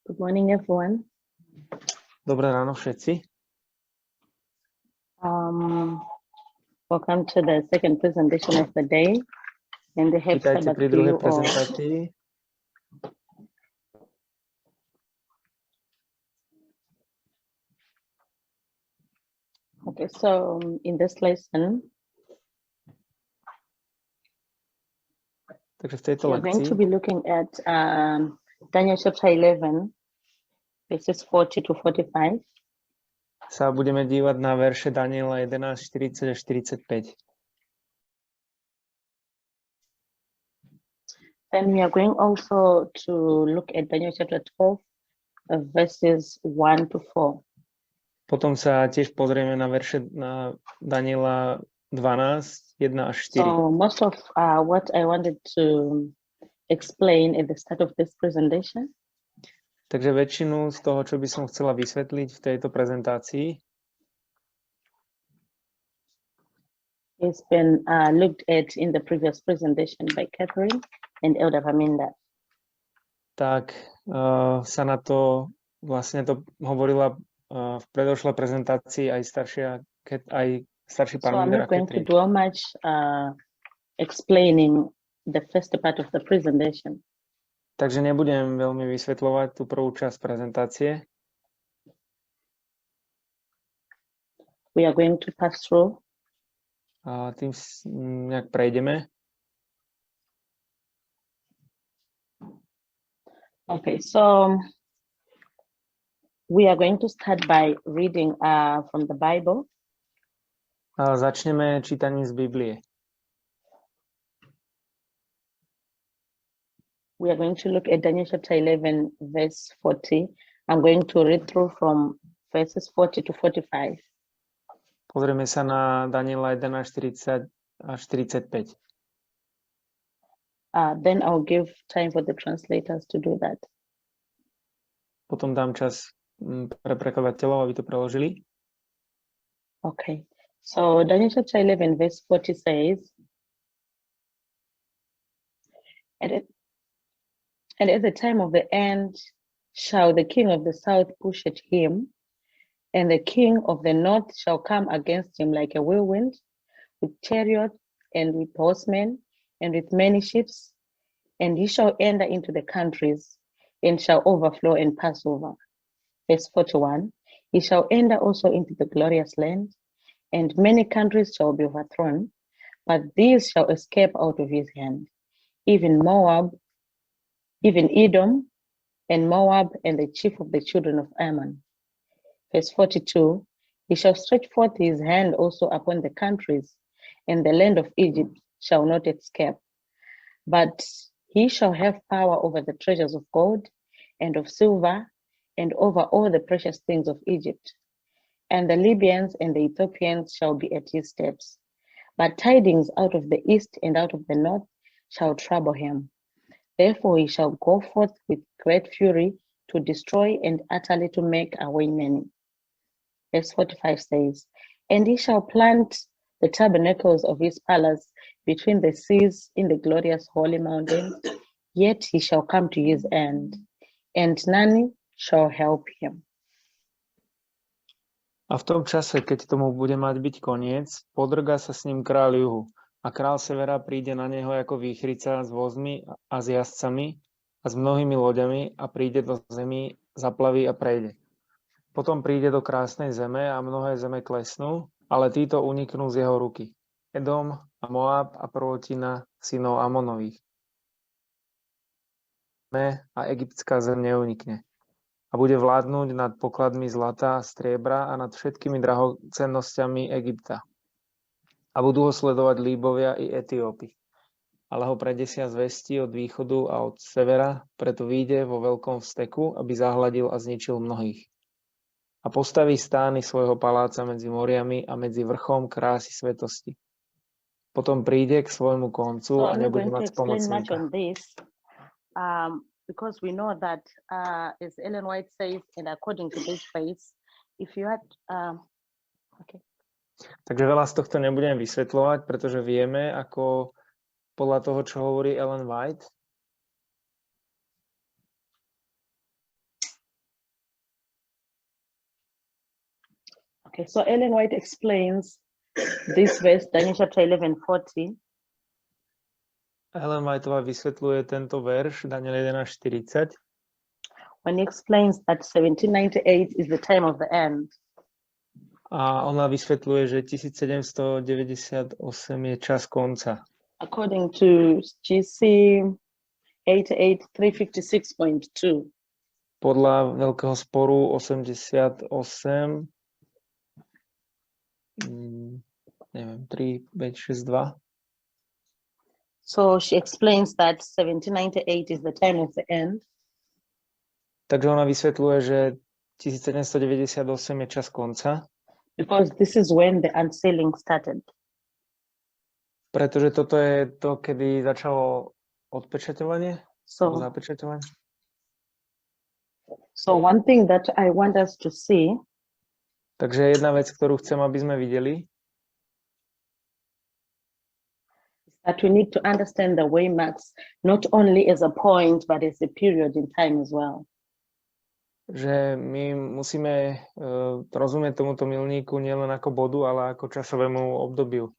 Good morning, everyone. Dobré ráno všetci. Welcome to the second presentation of the day, and the happy Vítajte Sabbath pri to druhej you all. prezentácii. Okay, so in this lesson, Takže v tejto we are going to lekcii be looking at Daniel chapter 11, verses 40 to 45. sa budeme dívať na verše Daniela 11, 40 až 45. Then we are going also to look at Daniel chapter 12, verses 1 to 4. Potom sa tiež pozrieme na verše na Daniela 12, 1 až 4. So most of what I wanted to explain at the start of this presentation Takže väčšinu z toho, čo by som chcela vysvetliť v tejto prezentácii, has been looked at in the previous presentation by Catherine and Elder Raminda. tak sa na to vlastne to hovorila v predošlej prezentácii aj starší So pán I'm Minder a not going to Catherine. do much explaining the first part of the presentation. Takže nebudem veľmi vysvetľovať tú prvú časť prezentácie. We are going to pass through. A tým nejak prejdeme. Okay, so we are going to start by reading from the Bible. A začneme čítaním z Biblie. We are going to look at Daniel chapter 11, verse 40. I'm going to read through from verses 40 to 45. Pozrieme sa na Daniela 11, 40 až 45. Then I'll give time for the translators to do that. Potom dám čas pre prekladateľov, aby to preložili. Okay, so Daniel chapter 11, verse 40 says, And at the time of the end shall the king of the south push at him, and the king of the north shall come against him like a whirlwind, with chariots and with horsemen, and with many ships, and he shall enter into the countries, and shall overflow and pass over. Verse 41, he shall enter also into the glorious land, and many countries shall be overthrown, but these shall escape out of his hand, even Moab, even Edom, and Moab, and the chief of the children of Ammon. Verse 42, he shall stretch forth his hand also upon the countries, and the land of Egypt shall not escape. But he shall have power over the treasures of gold and of silver, and over all the precious things of Egypt. And the Libyans and the Ethiopians shall be at his steps. But tidings out of the east and out of the north shall trouble him. Therefore he shall go forth with great fury to destroy and utterly to make away many. Verse 45 says, And he shall plant the tabernacles of his palace between the seas in the glorious holy mountains, yet he shall come to his end, and none shall help him. A v tom čase, keď tomu bude mať byť koniec, podrgá sa s ním kráľ juhu. A kráľ severa príde na neho ako výchrica s vozmi a s jazdcami a s mnohými loďami a príde do zemi, zaplaví a prejde. Potom príde do krásnej zeme a mnohé zeme klesnú, ale títo uniknú z jeho ruky. Edom a Moab a prvotina synov Amonových. A egyptská zem neunikne. A bude vládnuť nad pokladmi zlata a striebra a nad všetkými drahocennosťami Egypta. A budú ho sledovať Líbovia i Etiópy. Ale ho predesia zvesti od východu a od severa, preto vyjde vo veľkom vzteku, aby zahladil a zničil mnohých. A postaví stány svojho paláca medzi moriami a medzi vrchom krásy svetosti. Potom príde k svojmu koncu a nebude mať spomocníka. Because we know that, as Ellen White says, and according to this phrase, if you had, okay. Takže veľa z tohto nebudem vysvetľovať, pretože vieme, ako podľa toho, čo hovorí Ellen White. Okay, so Ellen White explains this verse, Daniel chapter 11:40. Ellen Whiteová vysvetľuje tento verš, Daniel 11:40, when he explains that 1798 is the time of the end. a ona vysvetľuje, že 1798 je čas konca. According to GC 88356.2. Podľa Veľkého sporu 88, neviem, 3, 5, 6, 2. So she explains that 1798 is the time of the end. Takže ona vysvetľuje, že 1798 je čas konca, because this is when the unsealing started. pretože toto je to, kedy začalo odpečaťovanie, alebo So, zapečaťovanie. so one thing that I want us to see Takže jedna vec, ktorú chcem, aby sme videli, is that we need to understand the waymarks not only as a point, but as a period in time as well. že my musíme rozumieť tomuto milníku nielen ako bodu, ale ako časovému obdobiu.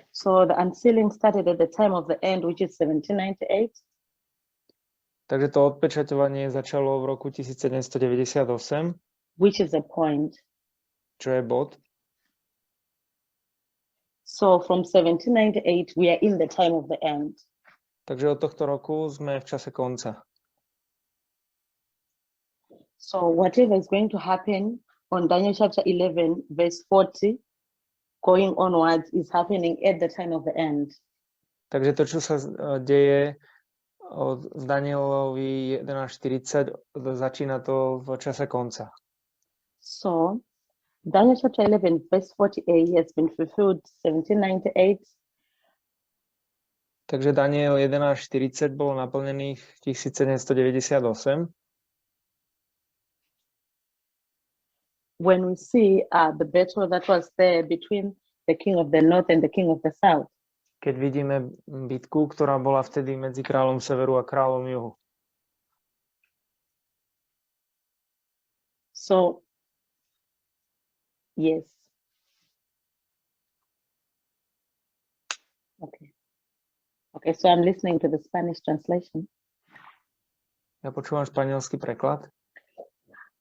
So the unsealing started at the time of the end, which is 1798. Takže to odpečaťovanie začalo v roku 1798, which is a point. čo je bod. So from 1798, we are in the time of the end. Takže od tohto roku sme v čase konca. So whatever is going to happen on Daniel chapter 11, verse 40, going onwards, is happening at the time of the end. Takže to, čo sa deje v Danielovi 11:40, začína to v čase konca. So Daniel chapter 11, verse 48 has been fulfilled 1798. Takže Daniel 11:40 bolo naplnených v 1798. When we see the battle that was there between the king of the north and the king of the south. Keď vidíme bitku, ktorá bola vtedy medzi kráľom severu a kráľom juhu. So, yes. Okay. Okay, so I'm listening to the Spanish translation. Ja počúvam španielský preklad.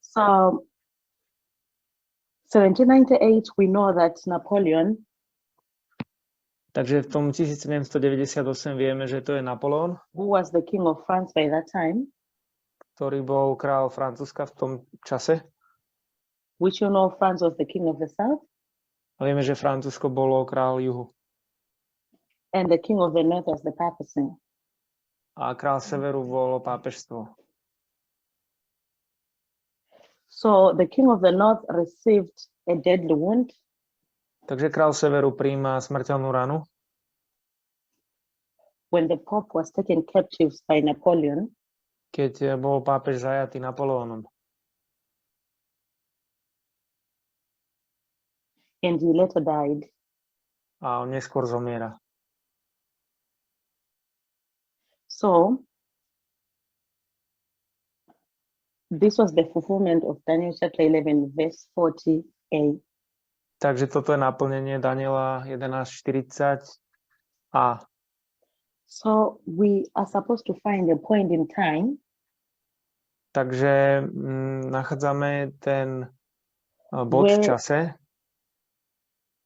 So, 1798, we know that Napoleon, takže v tom 1798 vieme, že to je Napoleon, who was the king of France by that time, ktorý bol kráľ Francúzska v tom čase. which you know France was the king of the south. A vieme, že Francúzsko bolo kráľ juhu. And the king of the north was the papacy. A kráľ severu bolo pápežstvo. So the king of the north received a deadly wound. Takže kráľ severu prijíma smrteľnú ranu, when the pope was taken captive by Napoleon. keď bol pápež zajatý Napoleónom. And he later died. A on neskôr zomiera. So this was the fulfillment of Daniel chapter 11, verse 40a. Takže toto je naplnenie Daniela 11:40a. So we are supposed to find a point in time. Takže nachádzame ten bod v čase,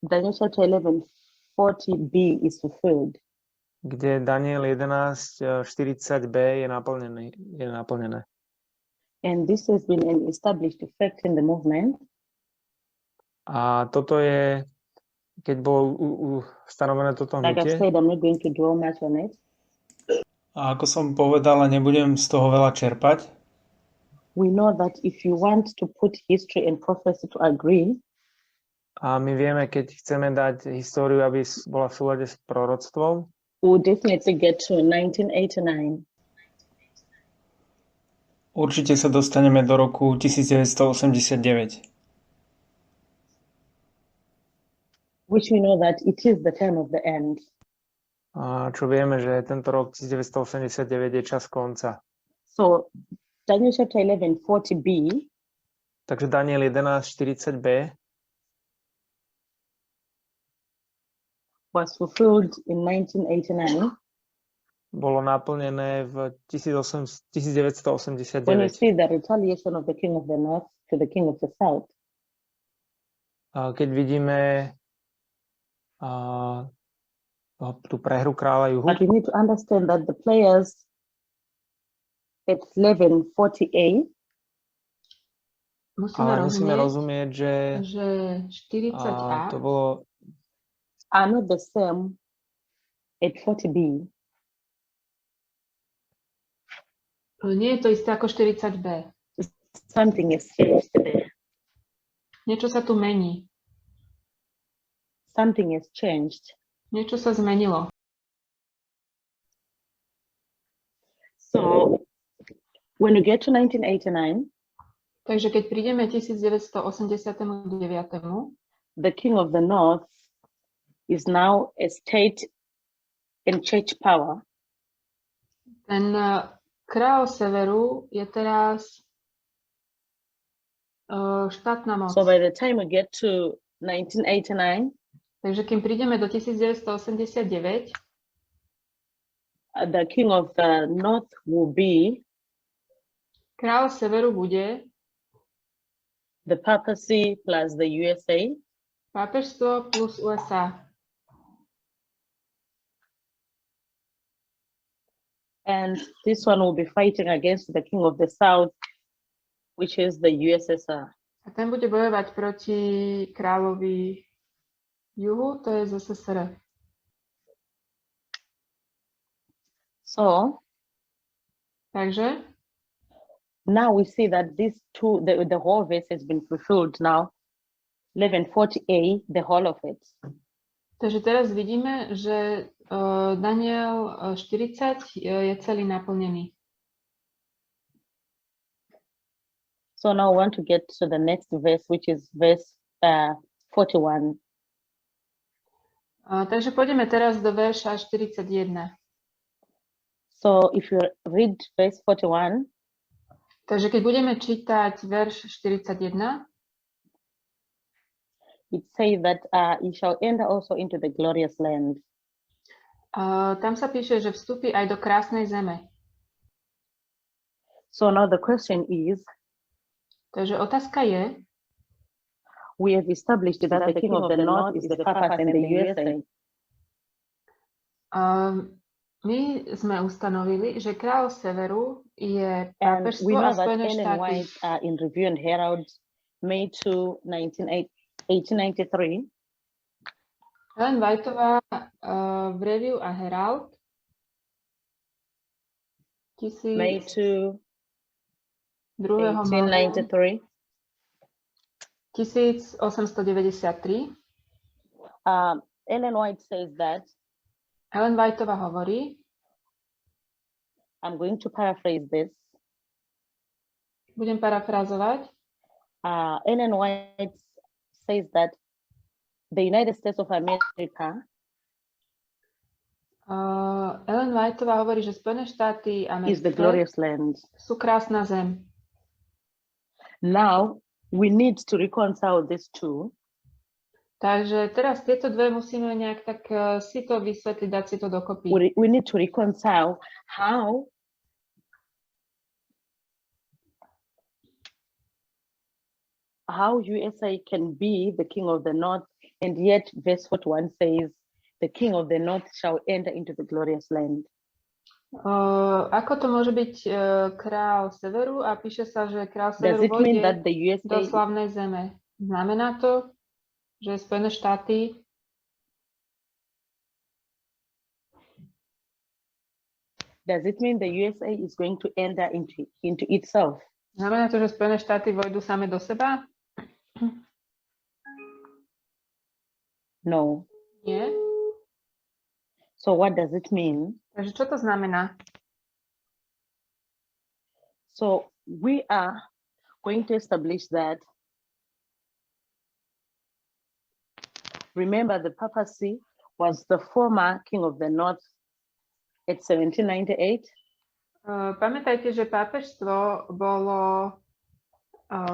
Daniel chapter 11, 40b is fulfilled. kde Daniel 11:40b je naplnené. And this has been an established fact in the movement. A toto je, keď bolo stanovené toto Like I've hnutie. said, I'm not going to dwell much on it. A ako som povedala, nebudem z toho veľa čerpať. We know that if you want to put history and prophecy to agree, A my vieme, keď chceme dať históriu, aby bola v súlade s proroctvom, we'll definitely get to 1989. určite sa dostaneme do roku 1989. Which we know that it is the time of the end. A čo vieme, že tento rok 1989 je čas konca. So Daniel chapter 11, 40b. Takže Daniel 11:40b was fulfilled in 1989. Bolo naplnené v 1989. When you see the retaliation of the king of the north to the king of the south, Keď vidíme tú prehru kráľa juhu, but we need to understand that the players at 1140A musíme rozumieť, že 40A to bolo are not the same at 40B. Nie je to isté ako 40B. Something is changed there. Niečo sa tu mení. Something has changed. Niečo sa zmenilo. So when you get to 1989, Takže keď prídeme 1989, the king of the north is now a state and church power. ten kráľ severu je teraz štátna moc. So by the time we get to 1989, Takže kým prídeme do 1989, the king of the north will be kráľ severu bude the papacy plus the USA. pápežstvo plus USA. And this one will be fighting against the king of the south, which is the USSR. A ten bude bojovať proti kráľovi juhu, to je ZSSR. So Takže now we see that these two, the whole verse has been fulfilled now. 1140A, the whole of it. Takže teraz vidíme, že Daniel 40 je celý naplnený. So now I want to get to the next verse, which is verse 41. Takže pôjdeme teraz do verša 41. So if you read verse 41, Takže keď budeme čítať verš 41, it says that you shall enter also into the glorious land. tam sa píše, že vstúpi aj do krásnej zeme. So now the question is, Takže otázka je, we have established that the king of the north is the papas and the USA. My sme ustanovili, že kráľ severu je And pápežstvo we a know that Spojené Ellen štáty. White in Review and Herald, May 2, 1893, Ellen Whiteová v Review a Herald May 2, 1893 1893, 1893. Ellen White says that, Ellen Whiteová hovorí, I'm going to paraphrase this, budem parafrázovať, Ellen White says that the United States of America Ellen Whiteová hovorí, že Spojené štáty is the americké glorious land. sú krásna zem. Now, we need to reconcile these two. Takže teraz tieto dve musíme nejak tak si to vysvetliť, dať si to dokopy. We need to reconcile how USA can be the king of the north, and yet verse 41 says, the king of the north shall enter into the glorious land. Ako to môže byť kráľ severu a píše sa, že kráľ Does severu it mean vojde that the do USA slavnej zeme? Znamená to, že Spojené štáty does it mean the USA is going to enter into itself? Znamená to, že Spojené štáty vojdu same do seba? No. Nie. So what does it mean? Takže čo to znamená? So we are going to establish that, remember, the papacy was the former king of the north at 1798. Pamätajte, že pápežstvo bolo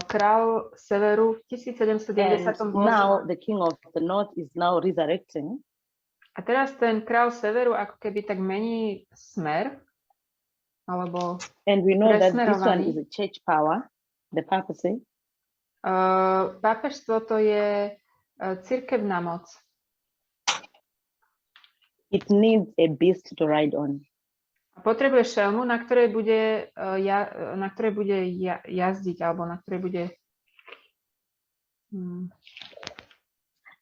král severu v 1798. And now the king of the north is now resurrecting. A teraz ten kráľ severu ako keby tak mení smer, alebo And we know that this one presmerovaný. is a church power, the papacy. Pápežstvo to je cirkevná moc. It needs a beast to ride on. A potrebuje šelmu, na ktorej bude, jazdiť, alebo na ktorej bude...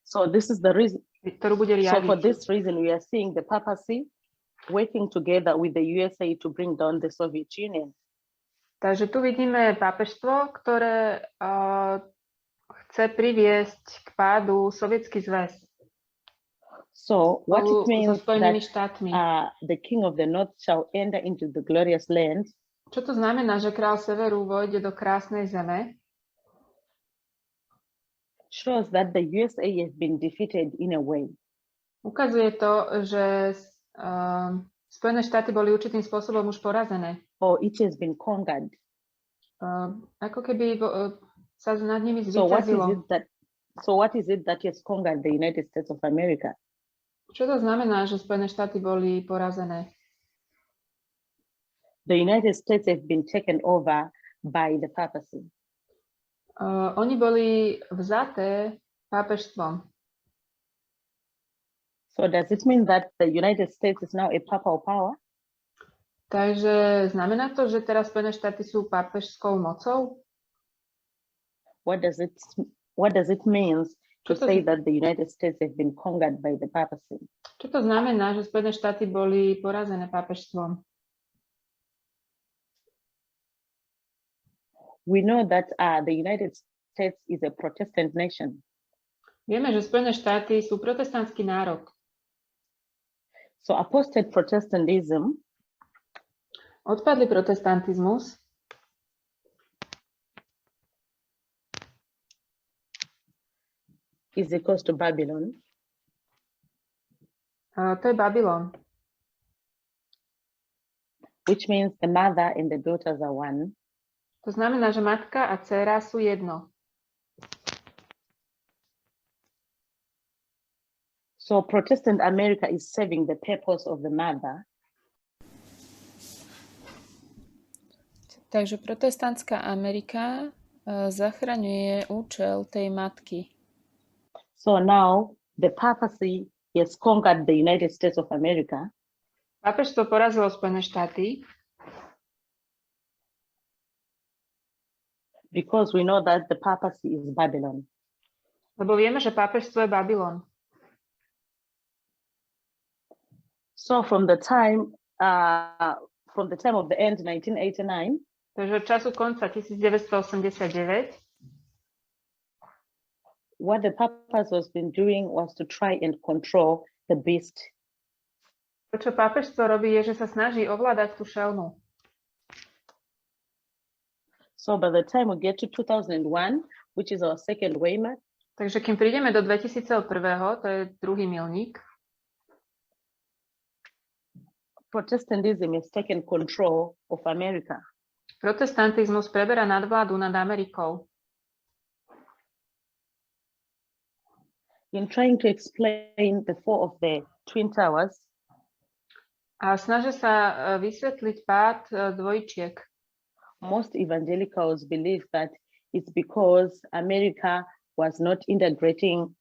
So this is the reason. ktorú bude So for riadiť. this reason, we are seeing the papacy working together with the USA to bring down the Soviet Union. Takže tu vidíme pápežstvo, ktoré chce priviesť k pádu Sovietsky zväz. So what it So means Spojenými that štátmi. the king of the north shall enter into the glorious land. Čo to znamená, že kráľ severu vojde do krásnej zeme? Shows that the USA has been defeated in a way. Ukazuje to, že Spojené štáty boli určitým spôsobom už porazené. Or it has been conquered. Ako keby sa nad nimi So what is zvíťazilo. it that has conquered the United States of America? Čo to znamená, že Spojené štáty boli porazené? The United States have been taken over by the papacy. Oni boli vzaté pápežstvom. So does it mean that the United States is now a papal power? Takže znamená to, že teraz Spojené štáty sú pápežskou mocou? What does it mean to Čo to say that the United States have been conquered by the papacy? Čo to znamená, že Spojené štáty boli porazené pápežstvom? We know that the United States is a Protestant nation. Vieme, že Spojené štáty sú protestantský národ. So apostate Protestantism Odpadli protestantizmus is equals to Babylon. To je Babylon. Which means the mother and the daughters are one. To znamená, že matka a dcéra sú jedno. So Protestant America is serving the purpose of the mother. Takže protestantská Amerika zachraňuje účel tej matky. So now the papacy has conquered the United States of America. Pápežstvo porazilo Spojené štáty, because we know that the papacy is Babylon. lebo vieme, že pápežstvo je Babylon. So from the time of the end 1989, Takže od času konca 1989 what the papas was been doing was to try and control the beast. to, čo pápežstvo robí, je, že sa snaží ovládať tú šelmu. So by the time we get to 2001, which is our second waymark, Takže kým prídeme do 2001, to je druhý milník, Protestantism has taken control of America. protestantizmus preberá nadvládu nad Amerikou. In trying to explain the fall of the Twin Towers, A snažia sa vysvetliť pád dvojčiek. most evangelicals believe that it's because America was not integrating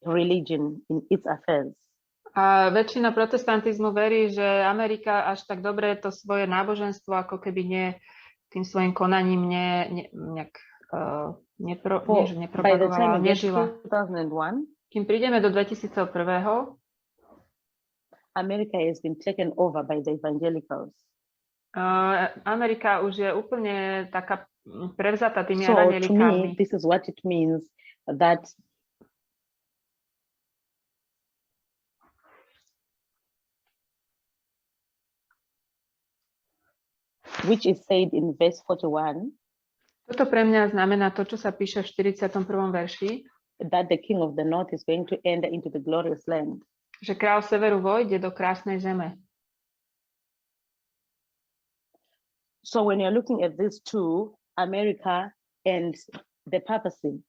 religion in its affairs. A väčšina protestantizmu verí, že Amerika až tak dobre to svoje náboženstvo ako keby tým svojim konaním nepropagovala, nežila. 2001, Kým prídeme do 2001, America has been taken over by the evangelicals. Amerika už je úplne taká prevzatá tými So to me, evangelikálmi. this is what it means that which is said in verse 41, Toto pre mňa znamená to, čo sa píše v 41. verši, that the king of the north is going to enter into the glorious land. že kráľ severu vojde do krásnej zeme. So when you're looking at these two, America and the papacy,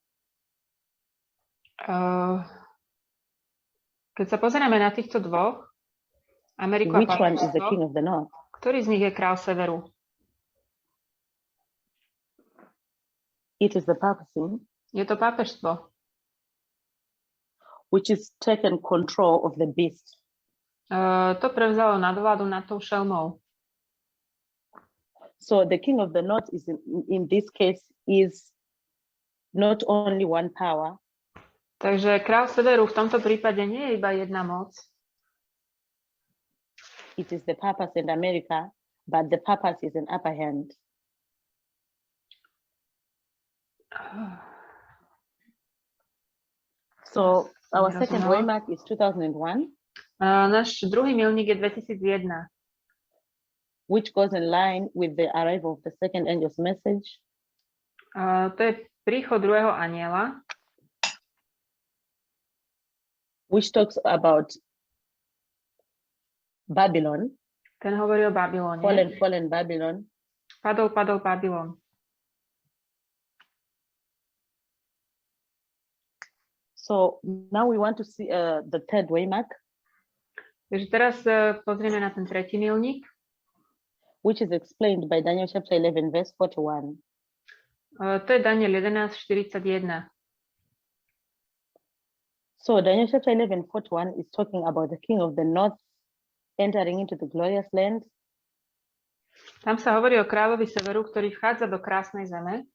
Keď sa pozrieme na týchto dvoch, Ameriku a which one is the pápežstvo, king of the north? ktorý z nich je král severu? It is the papacy, Je to pápežstvo. which is taken control of the beast. To prevzalo nadvládu nad tou šelmou. So the king of the north is in this case is not only one power, Takže král severu v tomto prípade nie je iba jedna moc, it is the papacy in America, but the papacy is an upper hand. So our second waymark is 2001, Náš druhý milník je 2001, which goes in line with the arrival of the second angel's message. To je príchod druhého anjela, which talks about Babylon, ten hovorí o Babylone. fallen Babylon. Padol Babylon. So now we want to see the third waymark, Takže teraz pozrieme na ten tretí milník, which is explained by Daniel chapter 11, verse 41. To je Daniel 11:41. So Daniel chapter 11, 41 is talking about the king of the north entering into the glorious land. Tam sa hovorí o kráľovi severu, ktorý vchádza do krásnej zeme.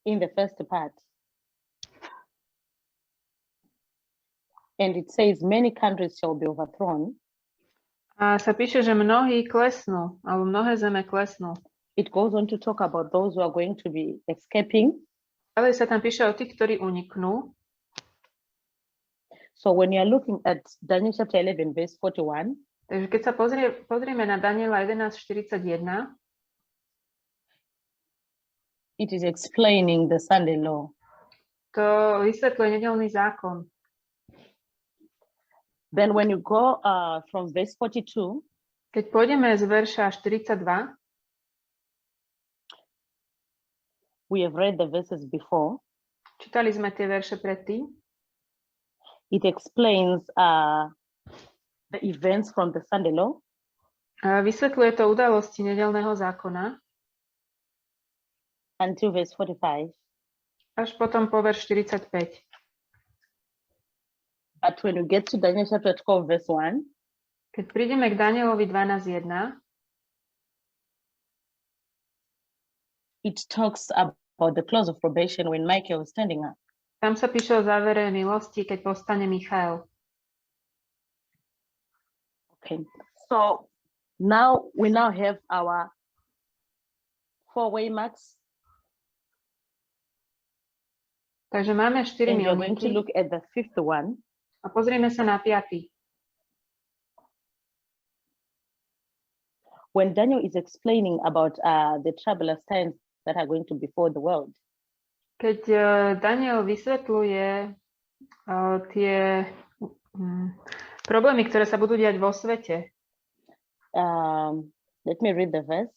In the first part. And it says many countries shall be overthrown. A sa píše, že mnohí klesnú, alebo mnohé zeme klesnú. It goes on to talk about those who are going to be escaping. Ale sa tam píše o tých, ktorí uniknú. So when you are looking at Daniel chapter 11, verse 41, takže keď sa pozrieme na Daniela 11:41, it is explaining the Sunday law. to vysvetľuje nedeľný zákon. Then when you go from verse 42, keď pôjdeme z verša 42, we have read the verses before. čítali sme tie verše predtým. It explains the events from the Sunday law. Vysvetľuje to udalosti nedeľného zákona. Until verse 45. Až potom po verš 45. But when you get to Daniel chapter 12, verse 1, keď prídeme k Danielovi 12:1, it talks about the close of probation when Michael was standing up. tam sa píše o závere milosti, keď povstane Michael. Okay, so now we have our 4 waymarks. Takže máme 4 And we're going to milníky look at the 5th one. a pozrieme sa na 5. When Daniel is explaining about the troublous times that are going to befall the world. Keď Daniel vysvetľuje tie problémy, ktoré sa budú diať vo svete. Let me read the verse.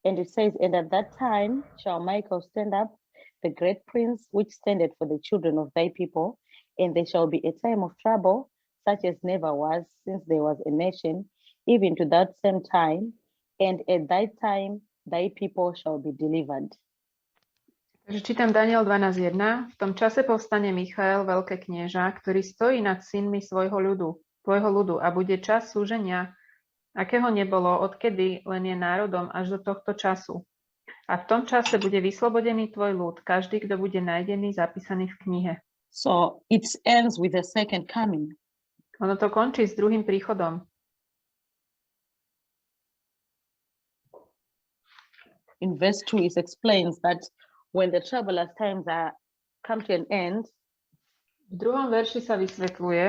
And it says, and at that time shall Michael stand up, the great prince, which standeth for the children of thy people, and there shall be a time of trouble, such as never was since there was a nation, even to that same time, and at that time thy people shall be delivered. Takže čítam Daniel 12:1. V tom čase povstane Michael, veľké knieža, ktorý stojí nad synmi tvojho ľudu a bude čas súženia, akého nebolo, odkedy len je národom až do tohto času. A v tom čase bude vyslobodený tvoj ľud, každý, kto bude nájdený, zapísaný v knihe. So it ends with the second coming. Ono to končí s druhým príchodom. In verse 2, it explains that when the troublous times come to an end, V druhom verši sa vysvetľuje,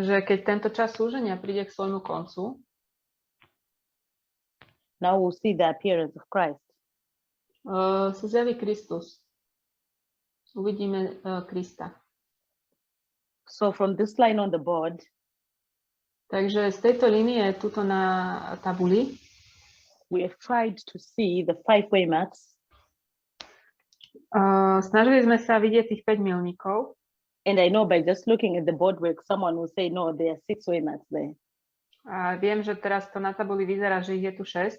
že keď tento čas súženia príde k svojmu koncu, now we'll see the appearance of Christ. sa zjaví Kristus. Uvidíme Krista. So from this line on the board, Takže z tejto línie tuto na tabuli we have tried to see the 5 waymarks Snažili sme sa vidieť tých 5 milníkov. And I know by just looking at the boardwork, someone will say, no, there are 6 waymarks there. A viem, že teraz to na tabuli vyzerá, že ich je tu 6.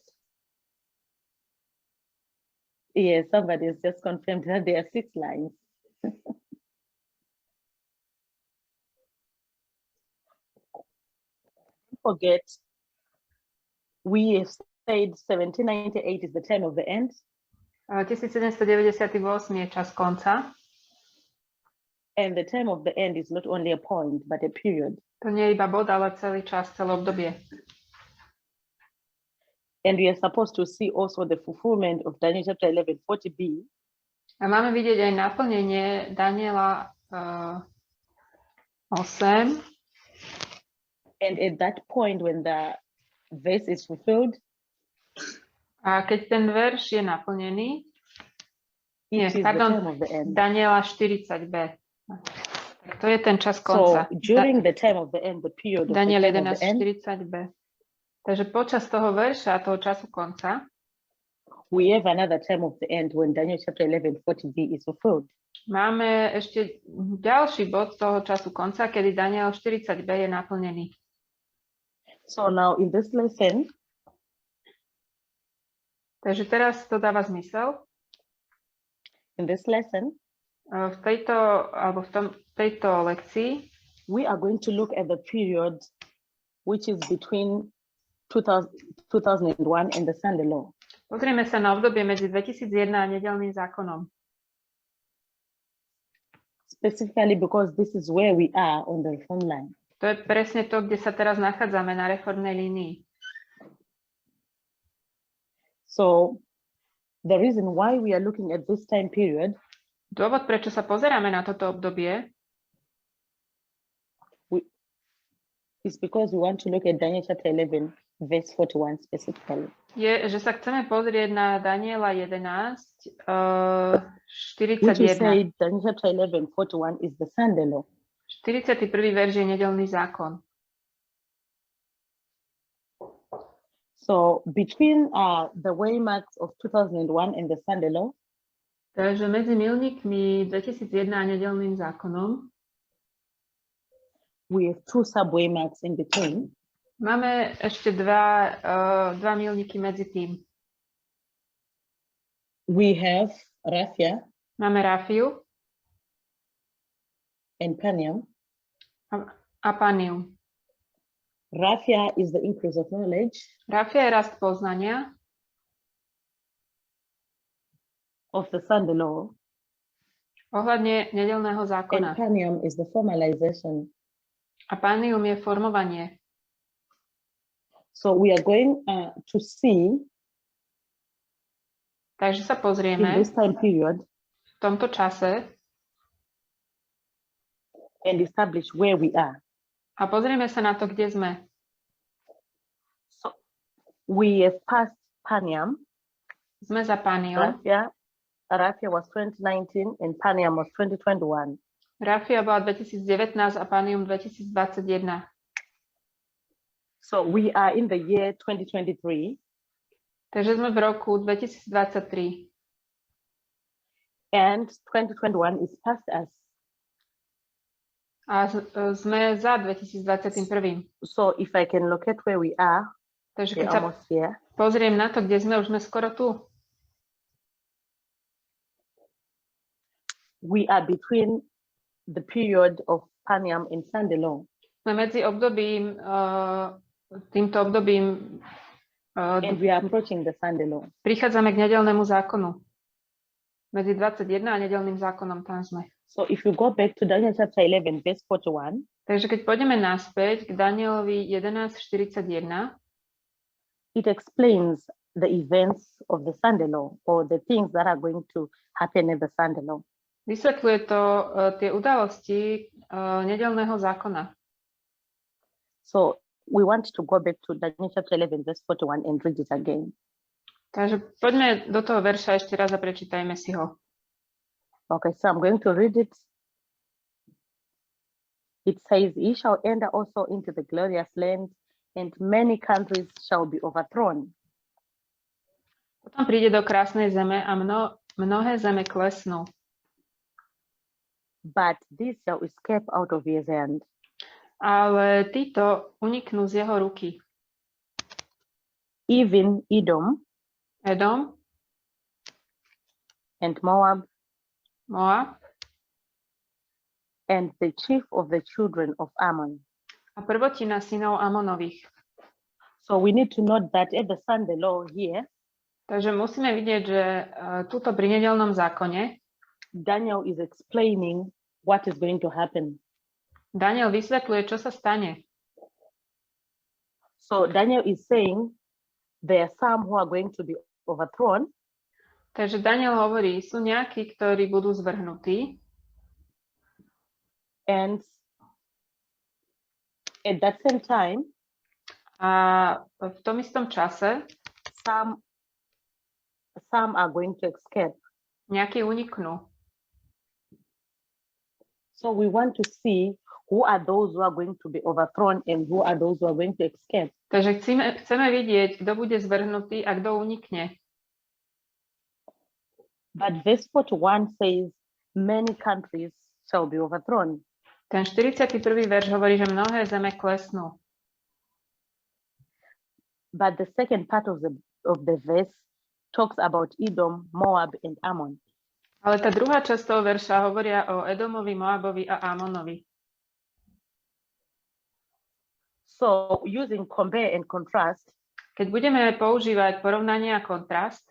Yeah, somebody has just confirmed that there are 6 lines. Don't forget, we have said 1798 is the time of the end. 1798 je čas konca. And the time of the end is not only a point, but a period. To nie je iba bod, ale celý čas, celé obdobie. And we are supposed to see also the fulfillment of Daniel chapter 11, 40b. A máme vidieť aj naplnenie Daniela 8. And at that point, when the verse is fulfilled, A keď ten verš je naplnený, it is the time of the end. Daniela 40b. Tak to je ten čas So konca. during the time of the end, the period of the Daniel time of the end, 11:40b. Takže počas toho verša, toho času konca, we have another time of the end when Daniel chapter 11, 40b is fulfilled. máme ešte ďalší bod toho času konca, kedy Daniel 40b je naplnený. So now in this lesson, Takže teraz to dáva zmysel. in this lesson, V tejto lekcii we are going to look at the period which is between 2001 and the Sunday law. pozrieme sa na obdobie medzi 2001 a nedeľným zákonom. Specifically because this is where we are on the reform line. To je presne to, kde sa teraz nachádzame na reformnej línii. So the reason why we are looking at this time period Dôvod, prečo sa pozeráme na toto obdobie, is because we want to look at Daniel chapter 11, verse 41 specifically. je, že sa chceme pozrieť na Daniela 11, Which we 41. say Daniel chapter 11, 41 is the Sunday law. 41. verš je nedeľný zákon. So between the waymarks of 2001 and the Sunday law, Takže medzi milníkmi 2001 a nedeľným zákonom we have 2 sub-waymarks in between. máme ešte dva milníky medzi tým. We have Raphia Máme Rafiu and Panium. a Panium. Raphia is the increase of knowledge, Rafia je rast poznania of the Sunday law, ohľadne nedeľného and zákona. Panium is the formalization. A Panium je formovanie. So we are going to see Takže sa in pozrieme this time period v tomto čase and establish where we are. a pozrieme sa na to, kde sme. So we have passed Panium. Sme za Paniom. Raphia was 2019 and Panium was 2021. Rafia bola 2019 a Panium 2021. So we are in the year 2023 Takže sme v roku 2023 and 2021 is past us. a sme za 2021. So if I can locate where we are, Takže we're keď sa almost here. pozriem na to, kde sme, už sme skoro tu. We are between the period of Panium and Sunday law. Sme medzi týmto obdobím And we are approaching the Sunday law. prichádzame k nedeľnému zákonu. Medzi 21 a nedeľným zákonom tam sme. So if you go back to Daniel chapter 11, verse 41, Takže keď pôjdeme naspäť k Danielovi 11:41, it explains the events of the Sunday law or the things that are going to happen in the Sunday law. vysvetľuje to tie udalosti nedeľného zákona. So we want to go back to Daniel chapter 11, verse 41 and read it again. Takže poďme do toho verša ešte raz a prečítajme si ho. Okay, so I'm going to read it. It says, "Ye shall enter also into the glorious land, and many countries shall be overthrown. Potom príde do krásnej zeme a mnohé zeme klesnú, but this shall escape out of his hand. ale títo uniknú z jeho ruky. Even Edom Edom, and Moab Moab and the chief of the children of Ammon. a prvotina synov Amonových. So we need to note that at the Sunday law here, Takže musíme vidieť, že tuto pri nedeľnom zákone Daniel is explaining what is going to happen. Daniel vysvetľuje, čo sa stane. So Daniel is saying there are some who are going to be overthrown, Takže Daniel hovorí, sú nejakí, ktorí budú zvrhnutí and at that same time, a v tom istom čase some are going to escape. nejakí uniknú. So we want to see who are those who are going to be overthrown and who are those who are going to escape. Takže chceme vidieť, kto bude zvrhnutý a kto unikne. But verse 41 says, many countries shall be overthrown. Ten 41. verš hovorí, že mnohé zeme klesnú. But the second part of the verse talks about Edom, Moab, and Ammon. Ale tá druhá časť toho verša hovoria o Edomovi, Moabovi a Amonovi. So using compare and contrast, keď budeme používať porovnanie a kontrast,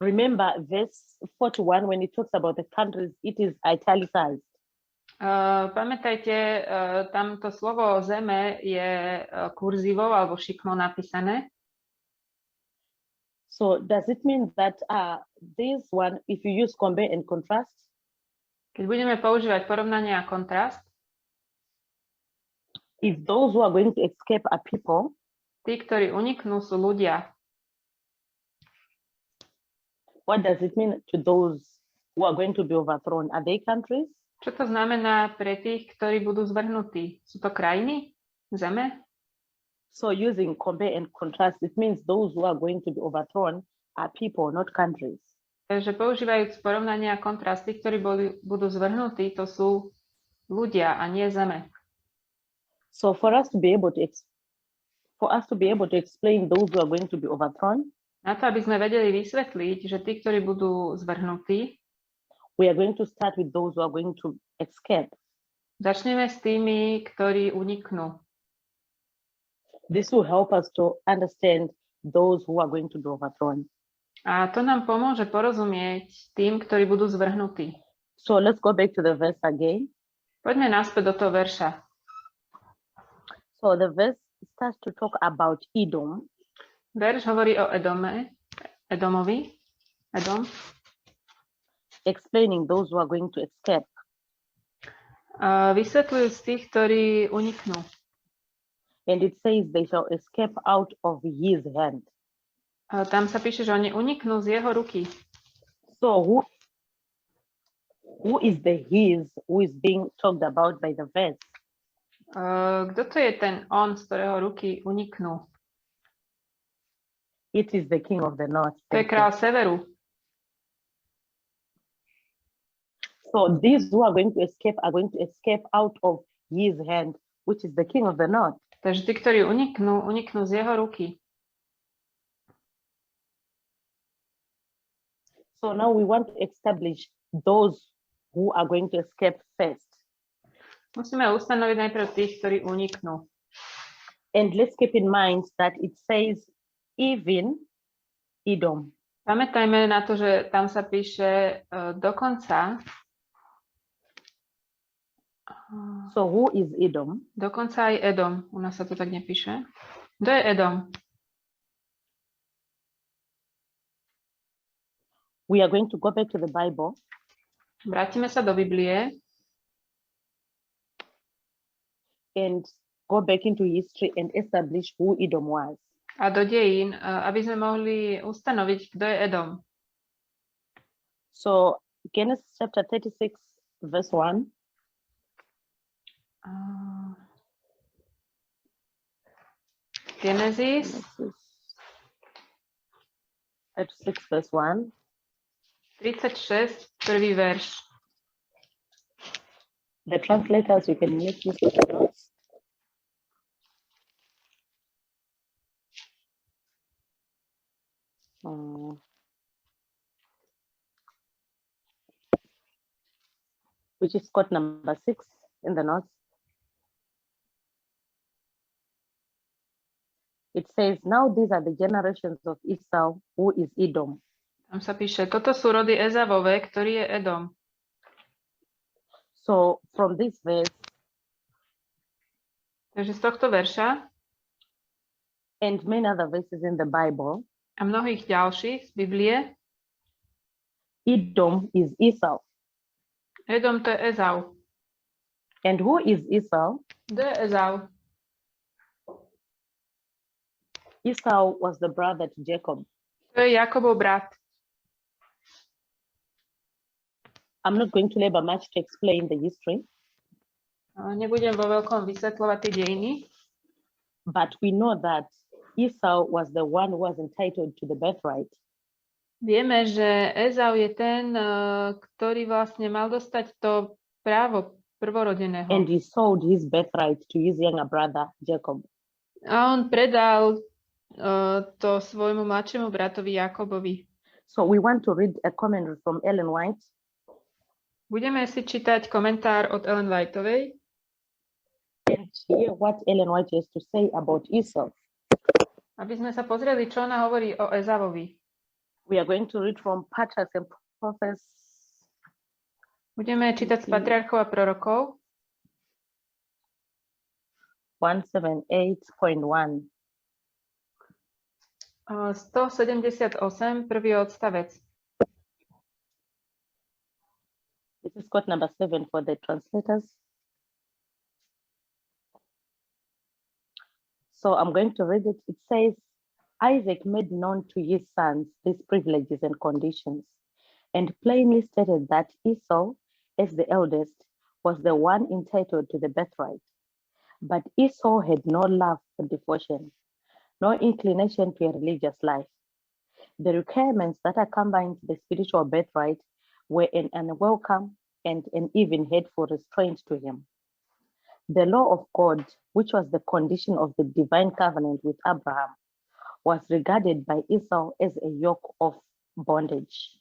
remember verse 41 when it talks about the countries, it is italicized. Pamätajte, tamto slovo zeme je kurzívou alebo šikmou napísané. So does it mean that this one, if you use compare and contrast, keď budeme používať porovnanie a kontrast, if those who are going to escape are people, tí, ktorí uniknú, sú ľudia. what does it mean to those who are going to be overthrown? Are they countries? Čo to znamená pre tých, ktorí budú zvrhnutí? Sú to krajiny? Zeme? So using compare and contrast, it means those who are going to be overthrown are people, not countries. Takže používajúc porovnanie a kontrast, tí, ktorí budú zvrhnutí, to sú ľudia a nie zeme. So for us to be able to explain those who are going to be overthrown, na to, aby sme vedeli vysvetliť, že tí, ktorí budú zvrhnutí, we are going to start with those who are going to escape. začneme s tými, ktorí uniknú. This will help us to understand those who are going to be overthrown. A to nám pomôže porozumieť tým, ktorí budú zvrhnutí. So let's go back to the verse again. Poďme naspäť do toho verša. So the verse starts to talk about Edom. Verš hovorí o Edomovi, explaining those who are going to escape. Vysvetľujúc tých, ktorí uniknú. And it says they shall escape out of his hand. Tam sa píše, že oni uniknú z jeho ruky. So who is the his who is being talked about by the verse? Kto to je ten on, z ktorého ruky uniknú? It is the king of the north. To je kráľ severu. So these who are going to escape out of his hand, which is the king of the north. Takže tí, ktorí uniknú z jeho ruky. So now we want to establish those who are going to escape first. Musíme ustanoviť najprv tých, ktorí uniknú. And let's keep in mind that it says even Edom. Pamätajme na to, že tam sa píše dokonca. So who is Edom? Dokonca aj Edom. U nás sa to tak nepíše. Kto je Edom? We are going to go back to the Bible. Vrátime sa do Biblie. And go back into history and establish who Edom was. A do dejín, aby sme mohli ustanoviť, kto je Edom. So Genesis chapter 36 verse 1. Genesis 36, verse 1. 36, prvý verš. The translators, you can make use of the notes. Which is quote number 6 in the notes. It says, now these are the generations of Esau, who is Edom. Tam sa píše, toto sú rody Ezavové, ktorý je Edom. So from this verse Takže z tohto verša and many other verses in the Bible, a mnohých ďalších z Biblie, Edom is Esau. Edom to je Ezau. And who is Esau? Kto je Ezau? Esau was the brother to Jacob. To je Jakobov brat. I'm not going to labor much to explain the history, Nebudem vo veľkom vysvetľovať tie dejiny, but we know that Esau was the one who was entitled to the birthright. vieme, že Ezau je ten, ktorý vlastne mal dostať to právo prvorodeného. And he sold his birthright to his younger brother, Jacob. A on predal to svojmu mladšiemu bratovi Jakobovi. So we want to read a commentary from Ellen White. Budeme si čítať komentár od Ellen Whiteovej And hear what Ellen White has to say about Esau. aby sme sa pozreli, čo ona hovorí o Ezavovi. We are going to read from Patriarchs and Prophets, Budeme čítať z Patriarchov a prorokov 178.1. 178, prvý odstavec. This is quote number 7 for the translators. So I'm going to read it. It says, Isaac made known to his sons these privileges and conditions, and plainly stated that Esau, as the eldest, was the one entitled to the birthright. But Esau had no love for devotion, no inclination to a religious life. The requirements that accompanied the spiritual birthright were an unwelcome and an even hateful restraint to him. The law of God, which was the condition of the divine covenant with Abraham, was regarded by Esau as a yoke of bondage.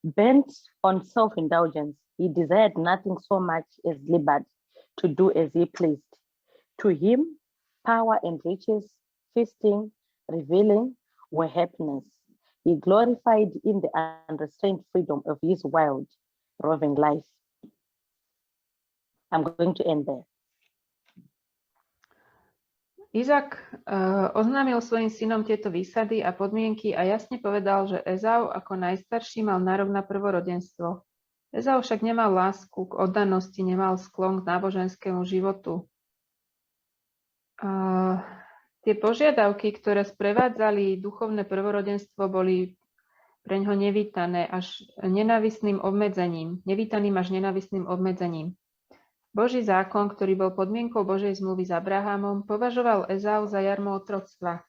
Bent on self-indulgence, he desired nothing so much as liberty to do as he pleased. To him, power and riches, feasting, reveling were happiness. He glorified in the unrestrained freedom of his wild, roving life. I'm going to end there. Izak oznámil svojim synom tieto výsady a podmienky a jasne povedal, že Ezau ako najstarší mal nárok na prvorodenstvo. Ezau však nemal lásku k oddanosti, nemal sklon k náboženskému životu. Tie požiadavky, ktoré sprevádzali duchovné prvorodenstvo, boli preňho nevítané až nenávisným obmedzením. Nevítaným až nenávisným obmedzením. Boží zákon, ktorý bol podmienkou Božej zmluvy s Abrahamom, považoval Ezau za jarmo otroctva.